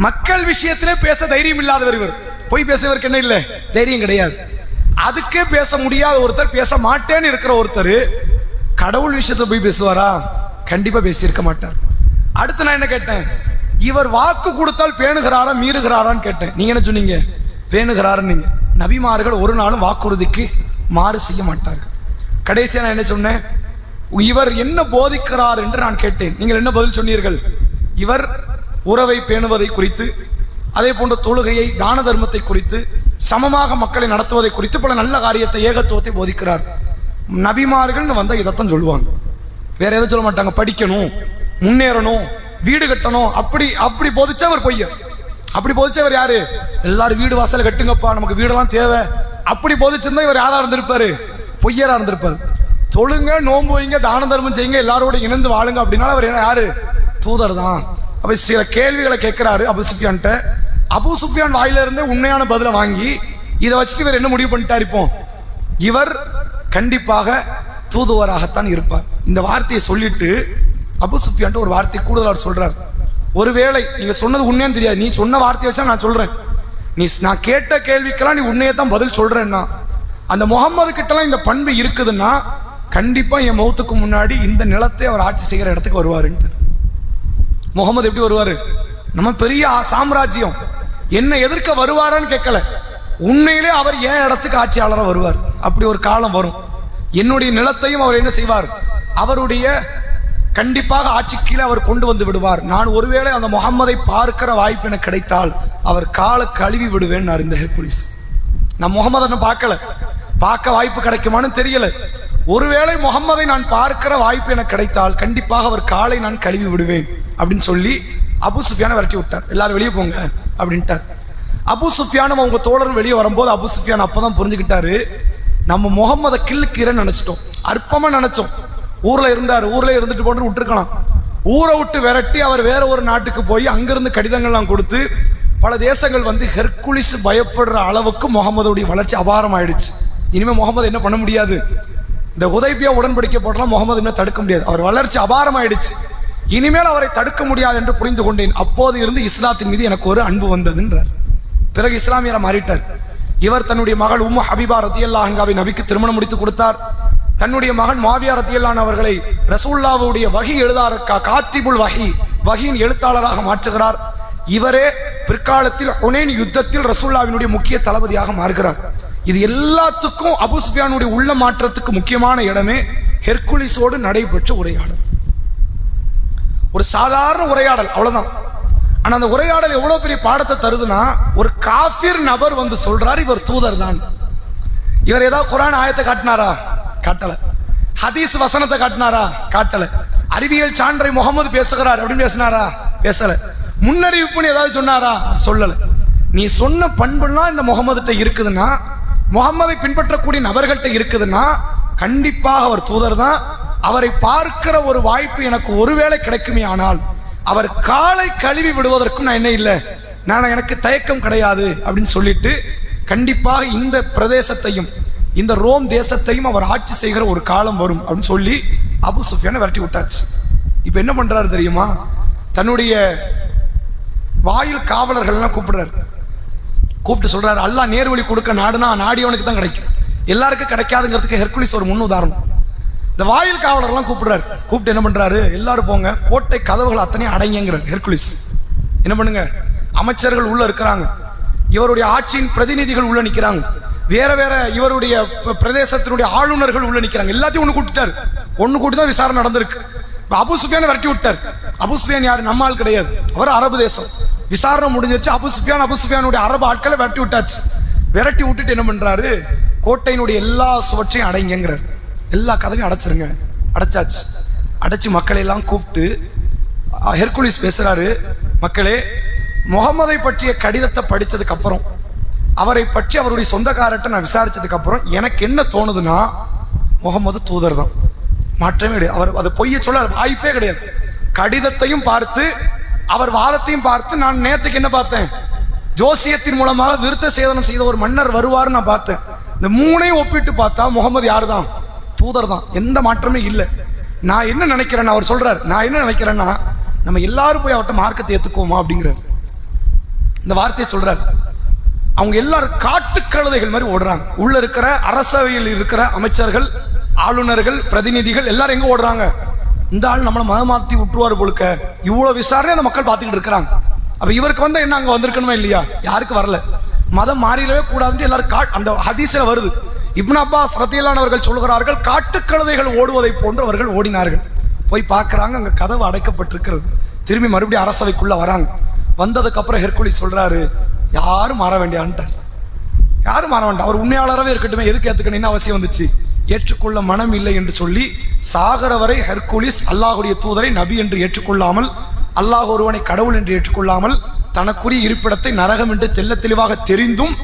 மக்கள் விஷயத்திலே பேச தைரியம் இல்லாதவர் இவர். பொய் பேசுவதற்கு என்ன இல்லை? தைரியம் கிடையாது. அதுக்கே பேச முடியாத ஒருத்தர், பேச மாட்டேன்னு இருக்கிற ஒருத்தர் கடவுள் விஷயத்துல போய் பேசுவாரா? கண்டிப்பா பேசியிருக்க மாட்டார். அடுத்து நான் என்ன கேட்டேன்? இவர் வாக்கு கொடுத்தால் பேணுகிறாரா மீறுகிறாரான்னு கேட்டேன். நீங்க என்ன சொன்னீங்க? பேணுகிறாருன்னு. நீங்க நபிமார்கள் ஒரு நாளும் வாக்குறுதிக்கு மாறு செய்ய மாட்டார்கள். கடைசியா நான் என்ன சொன்னேன்? இவர் என்ன போதிக்கிறார் என்று நான் கேட்டேன். நீங்கள் என்ன பதில் சொன்னீர்கள்? இவர் உறவை பேணுவதை குறித்து, அதே போன்ற தொழுகையை, தான தர்மத்தை குறித்து, சமமாக மக்களை நடத்துவதை குறித்து பல நல்ல காரியத்தை, ஏகத்துவத்தை போதிக்கிறார். நபிமார்கள் வந்தா இதைத்தான் சொல்லுவாங்க, வேற எதை சொல்ல மாட்டாங்க. படிக்கணும், முன்னேறணும், வீடு கட்டணும், அப்படி போதிச்சவர் பொய்யர். அப்படி போதிச்சவர் யாரு? எல்லாரும் வீடு வாசல் கட்டுங்கப்பா, நமக்கு வீடெல்லாம் தேவை, அப்படி போதிச்சிருந்தா இவர் யாரா இருந்திருப்பாரு? பொய்யரா இருந்திருப்பாரு. தொழுங்க, நோன்பு வைங்க, தான தர்மம் செய்யுங்க, எல்லாரோட இணைந்து வாழுங்க அப்படின்னால அவர் யாரு? தூதர் தான். அப்ப சில கேள்விகளை கேட்கிறாரு அபு சுஃபியான்ட்ட. அபு சுஃபியான் வாயில இருந்து உண்மையான பதிலை வாங்கி இதை வச்சுட்டு இவர் என்ன முடிவு பண்ணிட்டார்? இப்போ இவர் கண்டிப்பாக தூதுவராகத்தான் இருப்பார். இந்த வார்த்தையை சொல்லிட்டு அபு சுஃபியான்ட்ட ஒரு வார்த்தை கூடுதலாக சொல்றார். ஒருவேளை நீங்க சொன்னது உண்மையான்னு தெரியாது, நீ சொன்ன வார்த்தையை வச்சா நான் சொல்றேன், நான் கேட்ட கேள்விக்கெல்லாம் நீ உண்மையை தான் பதில் சொல்றேன்னா, அந்த முகம்மது கிட்டலாம் இந்த பண்பு இருக்குதுன்னா கண்டிப்பா என் மௌத்துக்கு முன்னாடி இந்த நிலத்தை அவர் ஆட்சி செய்கிற இடத்துக்கு வருவாருன்னு. முகமது எப்படி வருவாரு? நம்ம பெரிய சாம்ராஜ்யம், என்ன எதிர்க்க வருவாரான்னு கேட்கல, உண்மையிலே அவர் என் இடத்துக்கு ஆட்சியாளராக வருவார். அப்படி ஒரு காலம் வரும். என்னுடைய நிலத்தையும் அவர் என்ன செய்வார்? அவருடைய கண்டிப்பாக ஆட்சி கீழே அவர் கொண்டு வந்து விடுவார். நான் ஒருவேளை அந்த முகம்மதை பார்க்கிற வாய்ப்பு எனக்கு கிடைத்தால் அவர் காலை கழுவி விடுவேன். இந்த ஹெர்குலிஸ் நான் முகமதை பார்க்கல, பார்க்க வாய்ப்பு கிடைக்குமான்னு தெரியல. ஒருவேளை முகம்மதை நான் பார்க்கிற வாய்ப்பு எனக்கு கிடைத்தால் கண்டிப்பாக அவர் காலை நான் கழுவி விடுவேன் அப்படின்னு சொல்லி அபு சுஃபியானை விரட்டி விட்டார். எல்லாரும் வெளியே போங்க அப்படின்ட்டார். அபு சுஃபியானும் அவங்க தோழரும் வெளியே வரும்போது அபு சுஃபியான் அப்பதான் புரிஞ்சுக்கிட்டாரு, நம்ம முகம்மதை கிள்ளுக்கீரன்னு நினைச்சிட்டோம், அற்பமா நினைச்சோம். ஊர்ல இருந்தார், ஊர்ல இருந்துட்டு போட்டு விட்டுருக்கலாம். ஊரை விட்டு விரட்டி அவர் வேற ஒரு நாட்டுக்கு போய் அங்கிருந்து கடிதங்கள்லாம் கொடுத்து பல தேசங்கள் வந்து ஹெர்குலிஸ் பயப்படுற அளவுக்கு முகமதுடைய வளர்ச்சி அபாரம் ஆயிடுச்சு. இனிமே முகமது என்ன பண்ண முடியாது, இந்த ஹுதைபியா உடன்படிக்கை போட்டலாம் முகமது இன்னும் தடுக்க முடியாது. அவர் வளர்ச்சி அபாரம் ஆயிடுச்சு, இனிமேல் அவரை தடுக்க முடியாது என்று புரிந்து கொண்டேன். அப்போது இருந்து இஸ்லாத்தின் மீது எனக்கு ஒரு அன்பு வந்ததுன்றார். பிறகு இஸ்லாமியரை மாறிட்டார். இவர் தன்னுடைய மகள் உம்மு ஹபீபா ரதியல்லாஹு அன்ஹாவை நபிக்கு திருமணம் முடித்து கொடுத்தார். தன்னுடைய மகன் மாவியா ரதியல்லாஹு அவர்களை ரசூலுல்லாஹ்வுடைய வஹி எழுதாரக்கா காத்திபுல் வஹியின் எழுத்தாளராக மாற்றுகிறார். இவரே பிற்காலத்தில் ஹுனைன் யுத்தத்தில் ரசூலுல்லாஹ்வினுடைய முக்கிய தளபதியாக மாறுகிறார். இது எல்லாத்துக்கும் அபு சுஃபியானுடைய உள்ள மாற்றத்துக்கு முக்கியமான இடமே ஹெர்குலிஸோடு நடைபெற்ற உரையாடல். ஒரு சாதாரண உரையாடல், அவ்வளவுதான். ஆனா அந்த உரையாடல் எவ்வளவு பெரிய பாடத்தை தருதுன்னா, ஒரு காஃபிர் நபர் வந்து சொல்றாரு இவர் தூதர் தான். இவர் ஏதாவது குர்ஆன் ஆயத்தை காட்டினாரா? காட்டல. ஹதீஸ் வசனத்தை காட்டினாரா? காட்டல. அறிவியல் சான்றை முகமது பேசுகிறார் அப்படின்னு பேசினாரா? பேசல. முன்னறிவிப்புன்னு ஏதாவது சொன்னாரா? சொல்லல. நீ சொன்ன பண்புலாம் இந்த முகமதுகிட்ட இருக்குதுன்னா, முகமதை பின்பற்றக்கூடிய நபர்கள்ட்ட இருக்குதுன்னா கண்டிப்பாக அவர் தூதர் தான். அவரை பார்க்கிற ஒரு வாய்ப்பு எனக்கு ஒருவேளை கிடைக்குமே ஆனால் அவர் காலை கழுவி விடுவதற்கும் நான் என்ன இல்லை, நான் எனக்கு தயக்கம் கிடையாது அப்படின்னு சொல்லிட்டு கண்டிப்பாக இந்த பிரதேசத்தையும் இந்த ரோம் தேசத்தையும் அவர் ஆட்சி செய்கிற ஒரு காலம் வரும் அப்படின்னு சொல்லி அபு சுஃபியானை விரட்டி விட்டாச்சு. இப்ப என்ன பண்றாரு தெரியுமா? தன்னுடைய வாயில் காவலர்கள்லாம் கூப்பிடுறாரு. கூப்பிட்டு சொல்றாரு, அல்லாஹ் நேர்வழி கொடுக்க நாடுனா நாடியவனுக்கு தான் கிடைக்கும், எல்லாருக்கும் கிடைக்காதுங்கிறதுக்கு ஹெர்குலிஸ் ஒரு முன் உதாரணம். இந்த வாயில் காவலர்லாம் கூப்பிடுறாரு. கூப்பிட்டு என்ன பண்றாரு? எல்லாரும் போங்க, கோட்டை கதவுகள் அத்தனையும் அடைங்கிறார் ஹெர்குலிஸ். என்ன பண்ணுங்க, அமைச்சர்கள் உள்ள இருக்கிறாங்க, இவருடைய ஆட்சியின் பிரதிநிதிகள் உள்ள நிற்கிறாங்க, வேற வேற இவருடைய பிரதேசத்தினுடைய ஆளுநர்கள் உள்ள நிற்கிறாங்க. எல்லாத்தையும் ஒன்று கூப்பிட்டாரு. ஒன்று கூட்டி தான் விசாரணை நடந்திருக்கு. அபு சுஃபியானை விரட்டி விட்டார். அபு சுஃபியான் யாரு? நம்மால் கிடையாது, அவர் அரபு தேசம். விசாரணை முடிஞ்சிருச்சு. அபு சுஃபியானுடைய அரபு ஆட்களை விரட்டி விட்டாச்சு. விரட்டி விட்டுட்டு என்ன பண்றாரு, கோட்டையினுடைய எல்லா சுவற்றையும் அடைங்கிறார். எல்லா கதவையும் அடைச்சிருங்க. அடைச்சாச்சு. அடைச்சு மக்களை எல்லாம் கூப்பிட்டு ஹெர்குலிஸ் பேசுறாரு, மக்களே, முகமதை பற்றிய கடிதத்தை படிச்சதுக்கு அப்புறம், அவரை பற்றி அவருடைய சொந்தக்காரர்கிட்ட நான் விசாரிச்சதுக்கு அப்புறம் எனக்கு என்ன தோணுதுன்னா, முகமது தூதர் தான், மாற்றமே கிடையாது. அவர் அதை பொய்ய சொல்ல வாய்ப்பே கிடையாது. கடிதத்தையும் பார்த்து அவர் வாதத்தையும் பார்த்து நான் நேற்றுக்கு என்ன பார்த்தேன், ஜோசியத்தின் மூலமாக விருத்த சேதனம் செய்த ஒரு மன்னர் வருவார் நான் பார்த்தேன். இந்த மூணையும் ஒப்பிட்டு பார்த்தா முகமது யாரு தான், தூதர் தான், எந்த மாற்றமே இல்லை. நான் என்ன நினைக்கிறேன்னா, அவர் சொல்றார், நான் என்ன நினைக்கிறேன்னா, நம்ம எல்லாரும் போய் அவர்கிட்ட மார்க்கத்தை ஏத்துக்குவோமா அப்படிங்கிறார். இந்த வார்த்தையை சொல்றார். அவங்க எல்லாரும் காட்டு கழுதைகள் மாதிரி ஓடுறாங்க. உள்ள இருக்கிற அரசவையில் இருக்கிற அமைச்சர்கள், ஆளுநர்கள், பிரதிநிதிகள் எல்லாரும் எங்க ஓடுறாங்க, இந்த ஆள் நம்மளை மதமாற்றி விட்டுருவாரு போலுக்க, இவ்வளவு விசாரணை அந்த மக்கள் பார்த்துக்கிட்டு இருக்கிறாங்க. அப்ப இவருக்கு வந்தா என்ன அங்க வந்திருக்கணுமா இல்லையா, யாருக்கு வரல, மதம் மாறிடவே கூடாதுன்னு எல்லாரும் அந்த ஹதீஸ்ல வருது. இப்னு அப்பாஸ் ரலியல்லாஹு அவர்கள் சொல்கிறார்கள், காட்டுக்கழுதைகள் ஓடுவதை போன்று அவர்கள் ஓடினார்கள். போய் பார்க்கறாங்க, அங்க கதவு அடைக்கப்பட்டிருக்கிறது. திரும்பி மறுபடியும் அரசவைக்குள்ள வராங்க. வந்ததுக்கு அப்புறம் ஹெர்குலிஸ் சொல்றாரு, யாரும் மாற வேண்டியான்ட்டார். யாரும் மாற வேண்டாம், அவர் உண்மையாளராகவே இருக்கட்டுமே, எதுக்கு ஏத்துக்கணும், என்ன அவசியம் வந்துச்சு, ஏற்றுக்கொள்ள மனம் இல்லை என்று சொல்லி சாகர வரை ஹெர்குலிஸ் அல்லாஹுடைய தூதரை நபி என்று ஏற்றுக்கொள்ளாமல், அல்லாஹ் ஒருவனை கடவுள் என்று ஏற்றுக்கொள்ளாமல், தனக்குரிய இருப்பிடத்தை நரகம் என்று தெல்ல தெளிவாக தெரிந்தும்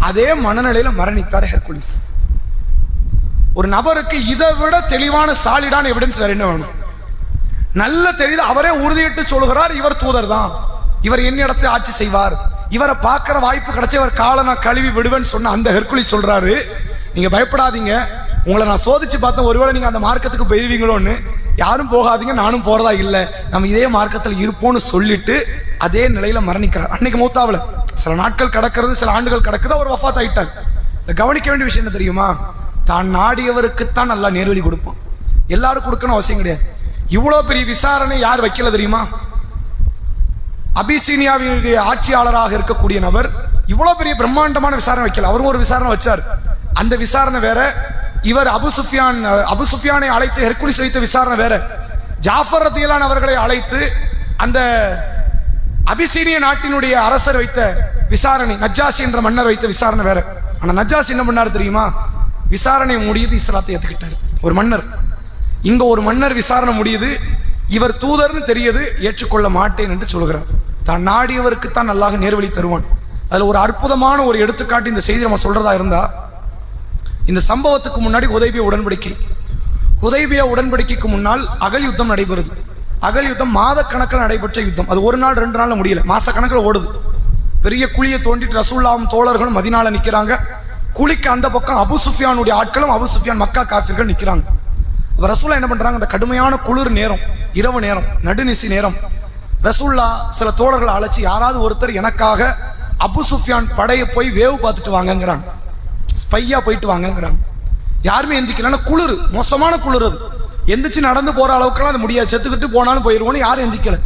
அதே மனநிலையில மரணித்தார் ஹெர்குலிஸ். ஒரு நபருக்கு இதை விட தெளிவான சாலிடான எவிடன்ஸ் வேற என்ன வேணும்? நல்ல தெரியுது, அவரே உறுதியிட்டு சொல்கிறார், இவர் தூதர் தான், இவர் என்னிடத்தை ஆட்சி செய்வார், இவரை பார்க்கிற வாய்ப்பு கிடைச்ச இவர் காலை நான் கழுவி விடுவேன்னு சொன்ன அந்த ஹெர்குலிஸ் சொல்றாரு, நீங்க பயப்படாதீங்க, உங்களை நான் சோதிச்சு பார்த்தேன், ஒருவேளை நீங்க அந்த மார்க்கத்துக்கு போயிருவீங்களோன்னு, யாரும் போகாதீங்க, நானும் போறதா இல்லை, நம்ம இதே மார்க்கத்தில் இருப்போம்னு சொல்லிட்டு அதே நிலையில மரணிக்கிறார். அன்னைக்கு மூத்தாவல சில நாட்கள் கடக்கிறது, சில ஆண்டுகள் கடக்குது, அவர் வஃபாத் ஆயிட்டார். கவனிக்க வேண்டிய விஷயம் என்ன தெரியுமா, தான் நாடியவருக்குத்தான் நல்லா நேர்வழி கொடுப்போம், எல்லாரும் கொடுக்கணும் அவசியம் கிடையாது. இவ்வளவு பெரிய விசாரணை யார் வைக்கல தெரியுமா, அபிசீனியாவினுடைய ஆட்சியாளராக இருக்கக்கூடிய நபர் இவ்வளவு பெரிய பிரம்மாண்டமான விசாரணை வைக்கல. அவரும் ஒரு விசாரணை வச்சார். அந்த விசாரணை வேற, இவர் அபு சுஃபியானை அழைத்து ஹெர்குலிஸ் வைத்த விசாரணை வேற. ஜாஃபர் ரலியல்லாஹு அவர்களை அழைத்து அந்த அபிசீனிய நாட்டினுடைய அரசர் வைத்த விசாரணை, நஜ்ஜாஷி என்ற மன்னர் வைத்த விசாரணை வேற. ஆனா நஜ்ஜாஷி என்ன பண்ணாரு தெரியுமா, விசாரணை முடியுது, இஸ்லாத்தை ஏத்துக்கிட்டாரு. ஒரு மன்னர், இங்க ஒரு மன்னர் விசாரணை முடியுது, இவர் தூதர்னு தெரியுது, ஏற்றுக்கொள்ள மாட்டேன் என்று சொல்கிறார். தான் நாடியவருக்கு தான் அல்லாஹ் நேர்வழி தருவான். அதுல ஒரு அற்புதமான ஒரு எடுத்துக்காட்டு இந்த செய்தி நம்ம சொல்றதா இருந்தா, இந்த சம்பவத்துக்கு முன்னாடி ஹுதைபியா உடன்படிக்கை. ஹுதைபியா உடன்படிக்கைக்கு முன்னால் அகல் யுத்தம் நடைபெறுது. அகல் யுத்தம் மாத கணக்கில் நடைபெற்ற யுத்தம். அது ஒரு நாள் 2 நாள்ல முடியல, மாச கணக்கில் ஓடுது. பெரிய குழியை தோண்டிட்டு ரசூலுல்லாஹ்வும் தோழர்களும் மதீனால நிக்கிறாங்க. குழிக்கு அந்த பக்கம் அபு சுஃபியானுடைய ஆட்களும், அபு சுஃபியான் மக்கா காஃபிர்கள் நிக்கிறாங்க. அப்ப ரசூலுல்லாஹ் என்ன பண்றாங்க, அந்த கடுமையான குளிர் நேரம், இரவு நேரம், நடுநிசி நேரம், ரசூலுல்லாஹ் சில தோழர்களை அழைச்சி, யாராவது ஒருத்தர் எனக்காக அபு சுஃபியான் படையை போய் வேவு பார்த்துட்டு வாங்கங்கிறாங்க, ஸ்பையா போயிட்டு வாங்கங்கிறாங்க. யாருமே எந்திக்கல, குளிர், மோசமான குளிர். அது எந்திரிச்சு நடந்து போற அளவுக்குலாம் அது முடியாது, செத்துக்கிட்டு போனாலும் போயிருவோன்னு யாரும் எந்திக்கல.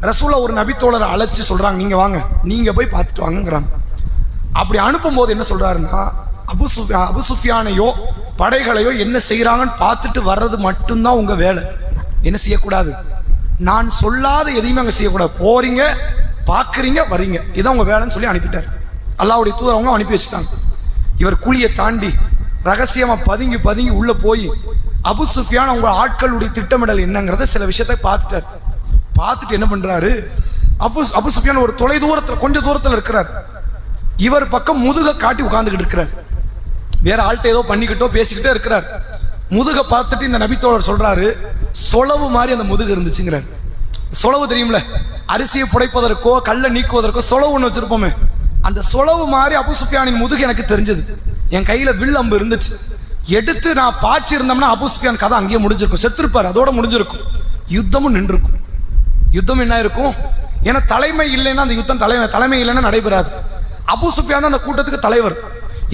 ரசூலுல்லாஹ் ஒரு நபித்தோழரை அழைச்சி சொல்றாங்க, நீங்க வாங்க, நீங்க போய் பார்த்துட்டு வாங்கங்கிறாங்க. அப்படி அனுப்பும் போது என்ன சொல்றாருன்னா, அபு சுஃபியானையோ படைகளையோ என்ன செய்யறாங்கன்னு பார்த்துட்டு வர்றது மட்டும்தான் உங்க வேலை, என்ன செய்யக்கூடாது, நான் சொல்லாத எதையுமே அங்க செய்யக்கூடாது, போறீங்க, பாக்குறீங்க, வரீங்க, இதான் உங்க வேலைன்னு சொல்லி அனுப்பிட்டார். அல்லாஹ்வுடைய தூதர் அவங்க அனுப்பி வச்சுட்டாங்க. இவர் குழியை தாண்டி ரகசியமா பதுங்கி பதுங்கி உள்ள போய் அபு சுஃபியான் அவங்க ஆட்களுடைய திட்டமிடல் என்னங்கிறத சில விஷயத்தை பார்த்துட்டார். பார்த்துட்டு என்ன பண்றாரு, அபு சுஃபியான் ஒரு தொலை தூரத்துல, கொஞ்சம் தூரத்துல இருக்கிறார். இவர் பக்கம் முதுக காட்டி உட்கார்ந்துகிட்டு இருக்கிறார். வேற ஆள்கிட்ட ஏதோ பண்ணிக்கிட்டோ பேசிக்கிட்டே இருக்கிறார். முதுக பார்த்துட்டு இந்த நபித்தோழர் சொல்றாரு, சொலவு மாதிரி அந்த முதுகு இருந்துச்சுங்கிறார். சொலவு தெரியும்ல, அரிசியை புடைப்பதற்கோ கல்லை நீக்குவதற்கோ சொலவு ஒன்று வச்சிருப்போமே, அந்த சொலவு மாதிரி அபு சுஃபியானின் முதுகு எனக்கு தெரிஞ்சது. என் கையில வில் அம்பு இருந்துச்சு, எடுத்து நான் பாய்ச்சி இருந்தோம்னா அபு சுஃபியான் கதை அங்கேயே முடிஞ்சிருக்கும், செத்துருப்பார், அதோட முடிஞ்சிருக்கும், யுத்தமும் நின்றுருக்கும். யுத்தம் என்ன இருக்கும், ஏன்னா தலைமை இல்லைன்னா அந்த யுத்தம் தலைமை இல்லைன்னா நடைபெறாது. அபு சுஃபியான் தான் அந்த கூட்டத்துக்கு தலைவர்.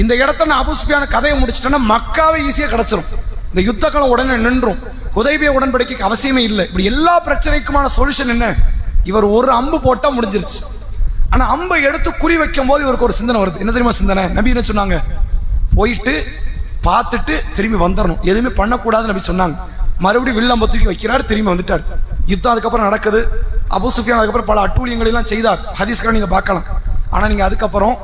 இந்த இடத்துல நான் அபு சுஃபியான கதையை முடிச்சிட்டேன்னா மக்காவை ஈஸியா கிடைச்சிரும், இந்த யுத்த காலம் உடனே நின்றும். ஹுதைபியா உடன்படிக்கைக்கு அவசியமே இல்லை. இப்படி எல்லா பிரச்சனைக்குமான சொல்யூஷன் என்ன, இவர் ஒரு அம்பு போட்டா முடிஞ்சிருச்சு. ஆனா அம்பை எடுத்து குறி வைக்கும் போது இவருக்கு ஒரு சிந்தனை வருது. என்ன தெரியுமா சிந்தனை, நபி என்ன சொன்னாங்க, போயிட்டு பார்த்துட்டு திரும்பி வந்துடணும், எதுவுமே பண்ணக்கூடாதுன்னு நபி சொன்னாங்க. மறுபடியும் வில்லம்ப தூக்கி வைக்கிறாரு, திரும்பி வந்துட்டார். யுத்தம் அதுக்கப்புறம் நடக்குது. அபூ சுஃபியான் அதுக்கப்புறம் பல அட்டூழியங்களெல்லாம் செய்தார், ஹதீஸ்களை நீங்கள் பார்க்கலாம். ஆனால் நீங்கள் அதுக்கப்புறம்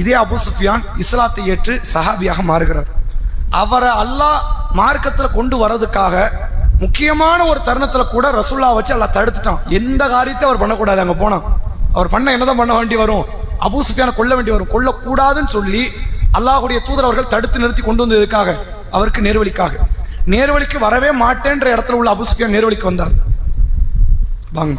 இதே அபூ சுஃபியான் இஸ்லாத்தை ஏற்று சஹாபியாக மாறுகிறார். அவரை அல்லாஹ் மார்க்கத்தில் கொண்டு வர்றதுக்காக முக்கியமான ஒரு தருணத்தில் கூட ரசூல்லா வச்சு அல்லாஹ் தடுத்துட்டான். எந்த காரியத்தை அவர் பண்ணக்கூடாது. அங்கே போனான் அவர் பண்ண என்னதான் பண்ண வேண்டி வரும், அபூ சுஃபியானை கொல்ல வேண்டி வரும். கொல்லக்கூடாதுன்னு சொல்லி அல்லாஹுடைய தூதர் அவர்கள் தடுத்து நிறுத்தி கொண்டு வந்ததுக்காக, அவருக்கு நேர்வழிக்காக. நேர்வழிக்கு வரவே மாட்டேன்ற இடத்துல உள்ள அபூ சுஃபியான் நேர்வழிக்கு வந்தார். வாங்க.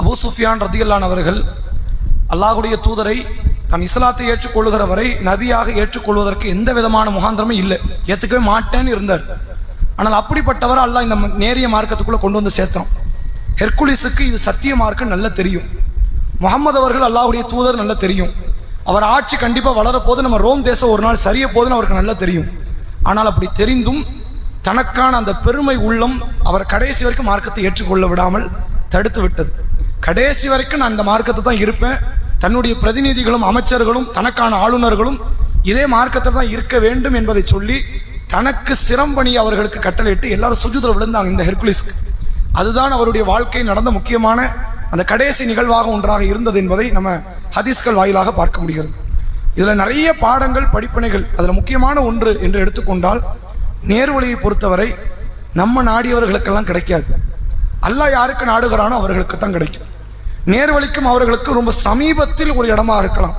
அபூ சுஃபியான் ரதியல்லாஹு அவர்கள் அல்லாஹ்வுடைய தூதரை தன் இஸ்லாத்தை ஏற்றுக்கொள்ளுகிற வரை நபியாக ஏற்றுக்கொள்வதற்கு எந்த விதமான முகாந்திரமும் இல்லை, ஏற்றுக்கவே மாட்டேன்னு இருந்தார். ஆனால் அப்படிப்பட்டவர் அல்லாஹ் இந்த நேரிய மார்க்கத்துக்குள்ளே கொண்டு வந்து சேர்த்தான். ஹெர்குலிஸுக்கு இது சத்திய மார்க்கம் நல்லா தெரியும். முகமது அவர்கள் அல்லாஹ்வுடைய தூதர் நல்லா தெரியும். அவர் ஆட்சி கண்டிப்பாக வளரப்போது, நம்ம ரோம் தேசம் ஒரு நாள் சரிய போதுன்னு அவருக்கு நல்லா தெரியும். ஆனால் அப்படி தெரிந்தும் தனக்கான அந்த பெருமை உள்ளம் அவர் கடைசி வரைக்கும் மார்க்கத்தை ஏற்றுக்கொள்ள விடாமல் தடுத்து விட்டது. கடைசி வரைக்கும் நான் இந்த மார்க்கத்தை தான் இருப்பேன், தன்னுடைய பிரதிநிதிகளும் அமைச்சர்களும் தனக்கான ஆளுநர்களும் இதே மார்க்கத்தை தான் இருக்க வேண்டும் என்பதை சொல்லி தனக்கு சிரம்பணி அவர்களுக்கு கட்டளையிட்டு எல்லாரும் சுஜூதில் விழுந்தாங்க இந்த ஹெர்குலிஸ்க்கு. அதுதான் அவருடைய வாழ்க்கை நடந்த முக்கியமான அந்த கடைசி நிகழ்வாக ஒன்றாக இருந்தது என்பதை நம்ம ஹதீஸ்கள் வாயிலாக பார்க்க முடிகிறது. இதில் நிறைய பாடங்கள் படிப்பினைகள், அதில் முக்கியமான ஒன்று என்று எடுத்துக்கொண்டால், நேர்வழியை பொறுத்தவரை நம்ம நாடியவர்களுக்கெல்லாம் கிடைக்காது. அல்லாஹ் யாருக்கு நாடுகிறானோ அவர்களுக்கு தான் கிடைக்கும். நேர்வழிக்கும் அவர்களுக்கு ரொம்ப சமீபத்தில் ஒரு இடமா இருக்கலாம்.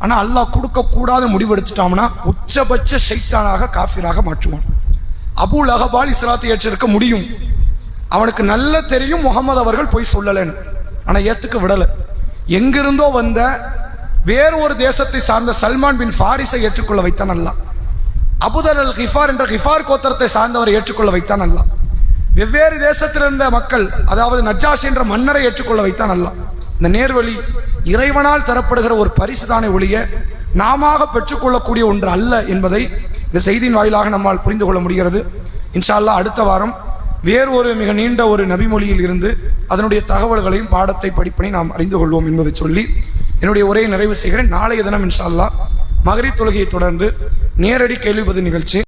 ஆனால் அல்லாஹ் கொடுக்கக்கூடாத முடிவெடுத்துட்டோம்னா உச்சபட்ச ஷைத்தானாக காஃபிராக மாற்றுவான். அபூ லஹபால் இஸ்லாத்தை ஏற்றிருக்க முடியும், அவனுக்கு நல்ல தெரியும் முகமது அவர்கள் போய் சொல்லலைன்னு, ஆனால் ஏற்றுக்க விடலை. எங்கிருந்தோ வந்த வேறு ஒரு தேசத்தை சார்ந்த சல்மான் பின் ஃபாரிஸை ஏற்றுக்கொள்ள வைத்தான் அல்லாஹ். அபுதர் அல் கிஃபார் என்ற கிஃபார் கோத்திரத்தை சார்ந்தவரை ஏற்றுக்கொள்ள வைத்தான் அல்லாஹ். வெவ்வேறு தேசத்திலிருந்த மக்கள், அதாவது நஜ்ஜாஷி என்ற மன்னரை ஏற்றுக்கொள்ள வைத்தான் அல்லாஹ். இந்த நேர்வழி இறைவனால் தரப்படுகிற ஒரு பரிசுதானே ஒழிய நாம பெற்றுக்கொள்ளக்கூடிய ஒன்று அல்ல என்பதை இந்த செய்தியின் வாயிலாக நம்மால் புரிந்து கொள்ள முடிகிறது. இன்ஷா அல்லாஹ் அடுத்த வாரம் வேறு ஒரு மிக நீண்ட ஒரு நபிமொழியில் இருந்து அதனுடைய தகவல்களையும் பாடத்தை படிப்பினை நாம் அறிந்து கொள்வோம் என்பதை சொல்லி என்னுடைய உரையை நிறைவு செய்கிறேன். நாளைய தினம் இன்ஷா அல்லாஹ் மக்ரிப் தொழுகையை தொடர்ந்து நேரடி கேள்வி பதில் நிகழ்ச்சி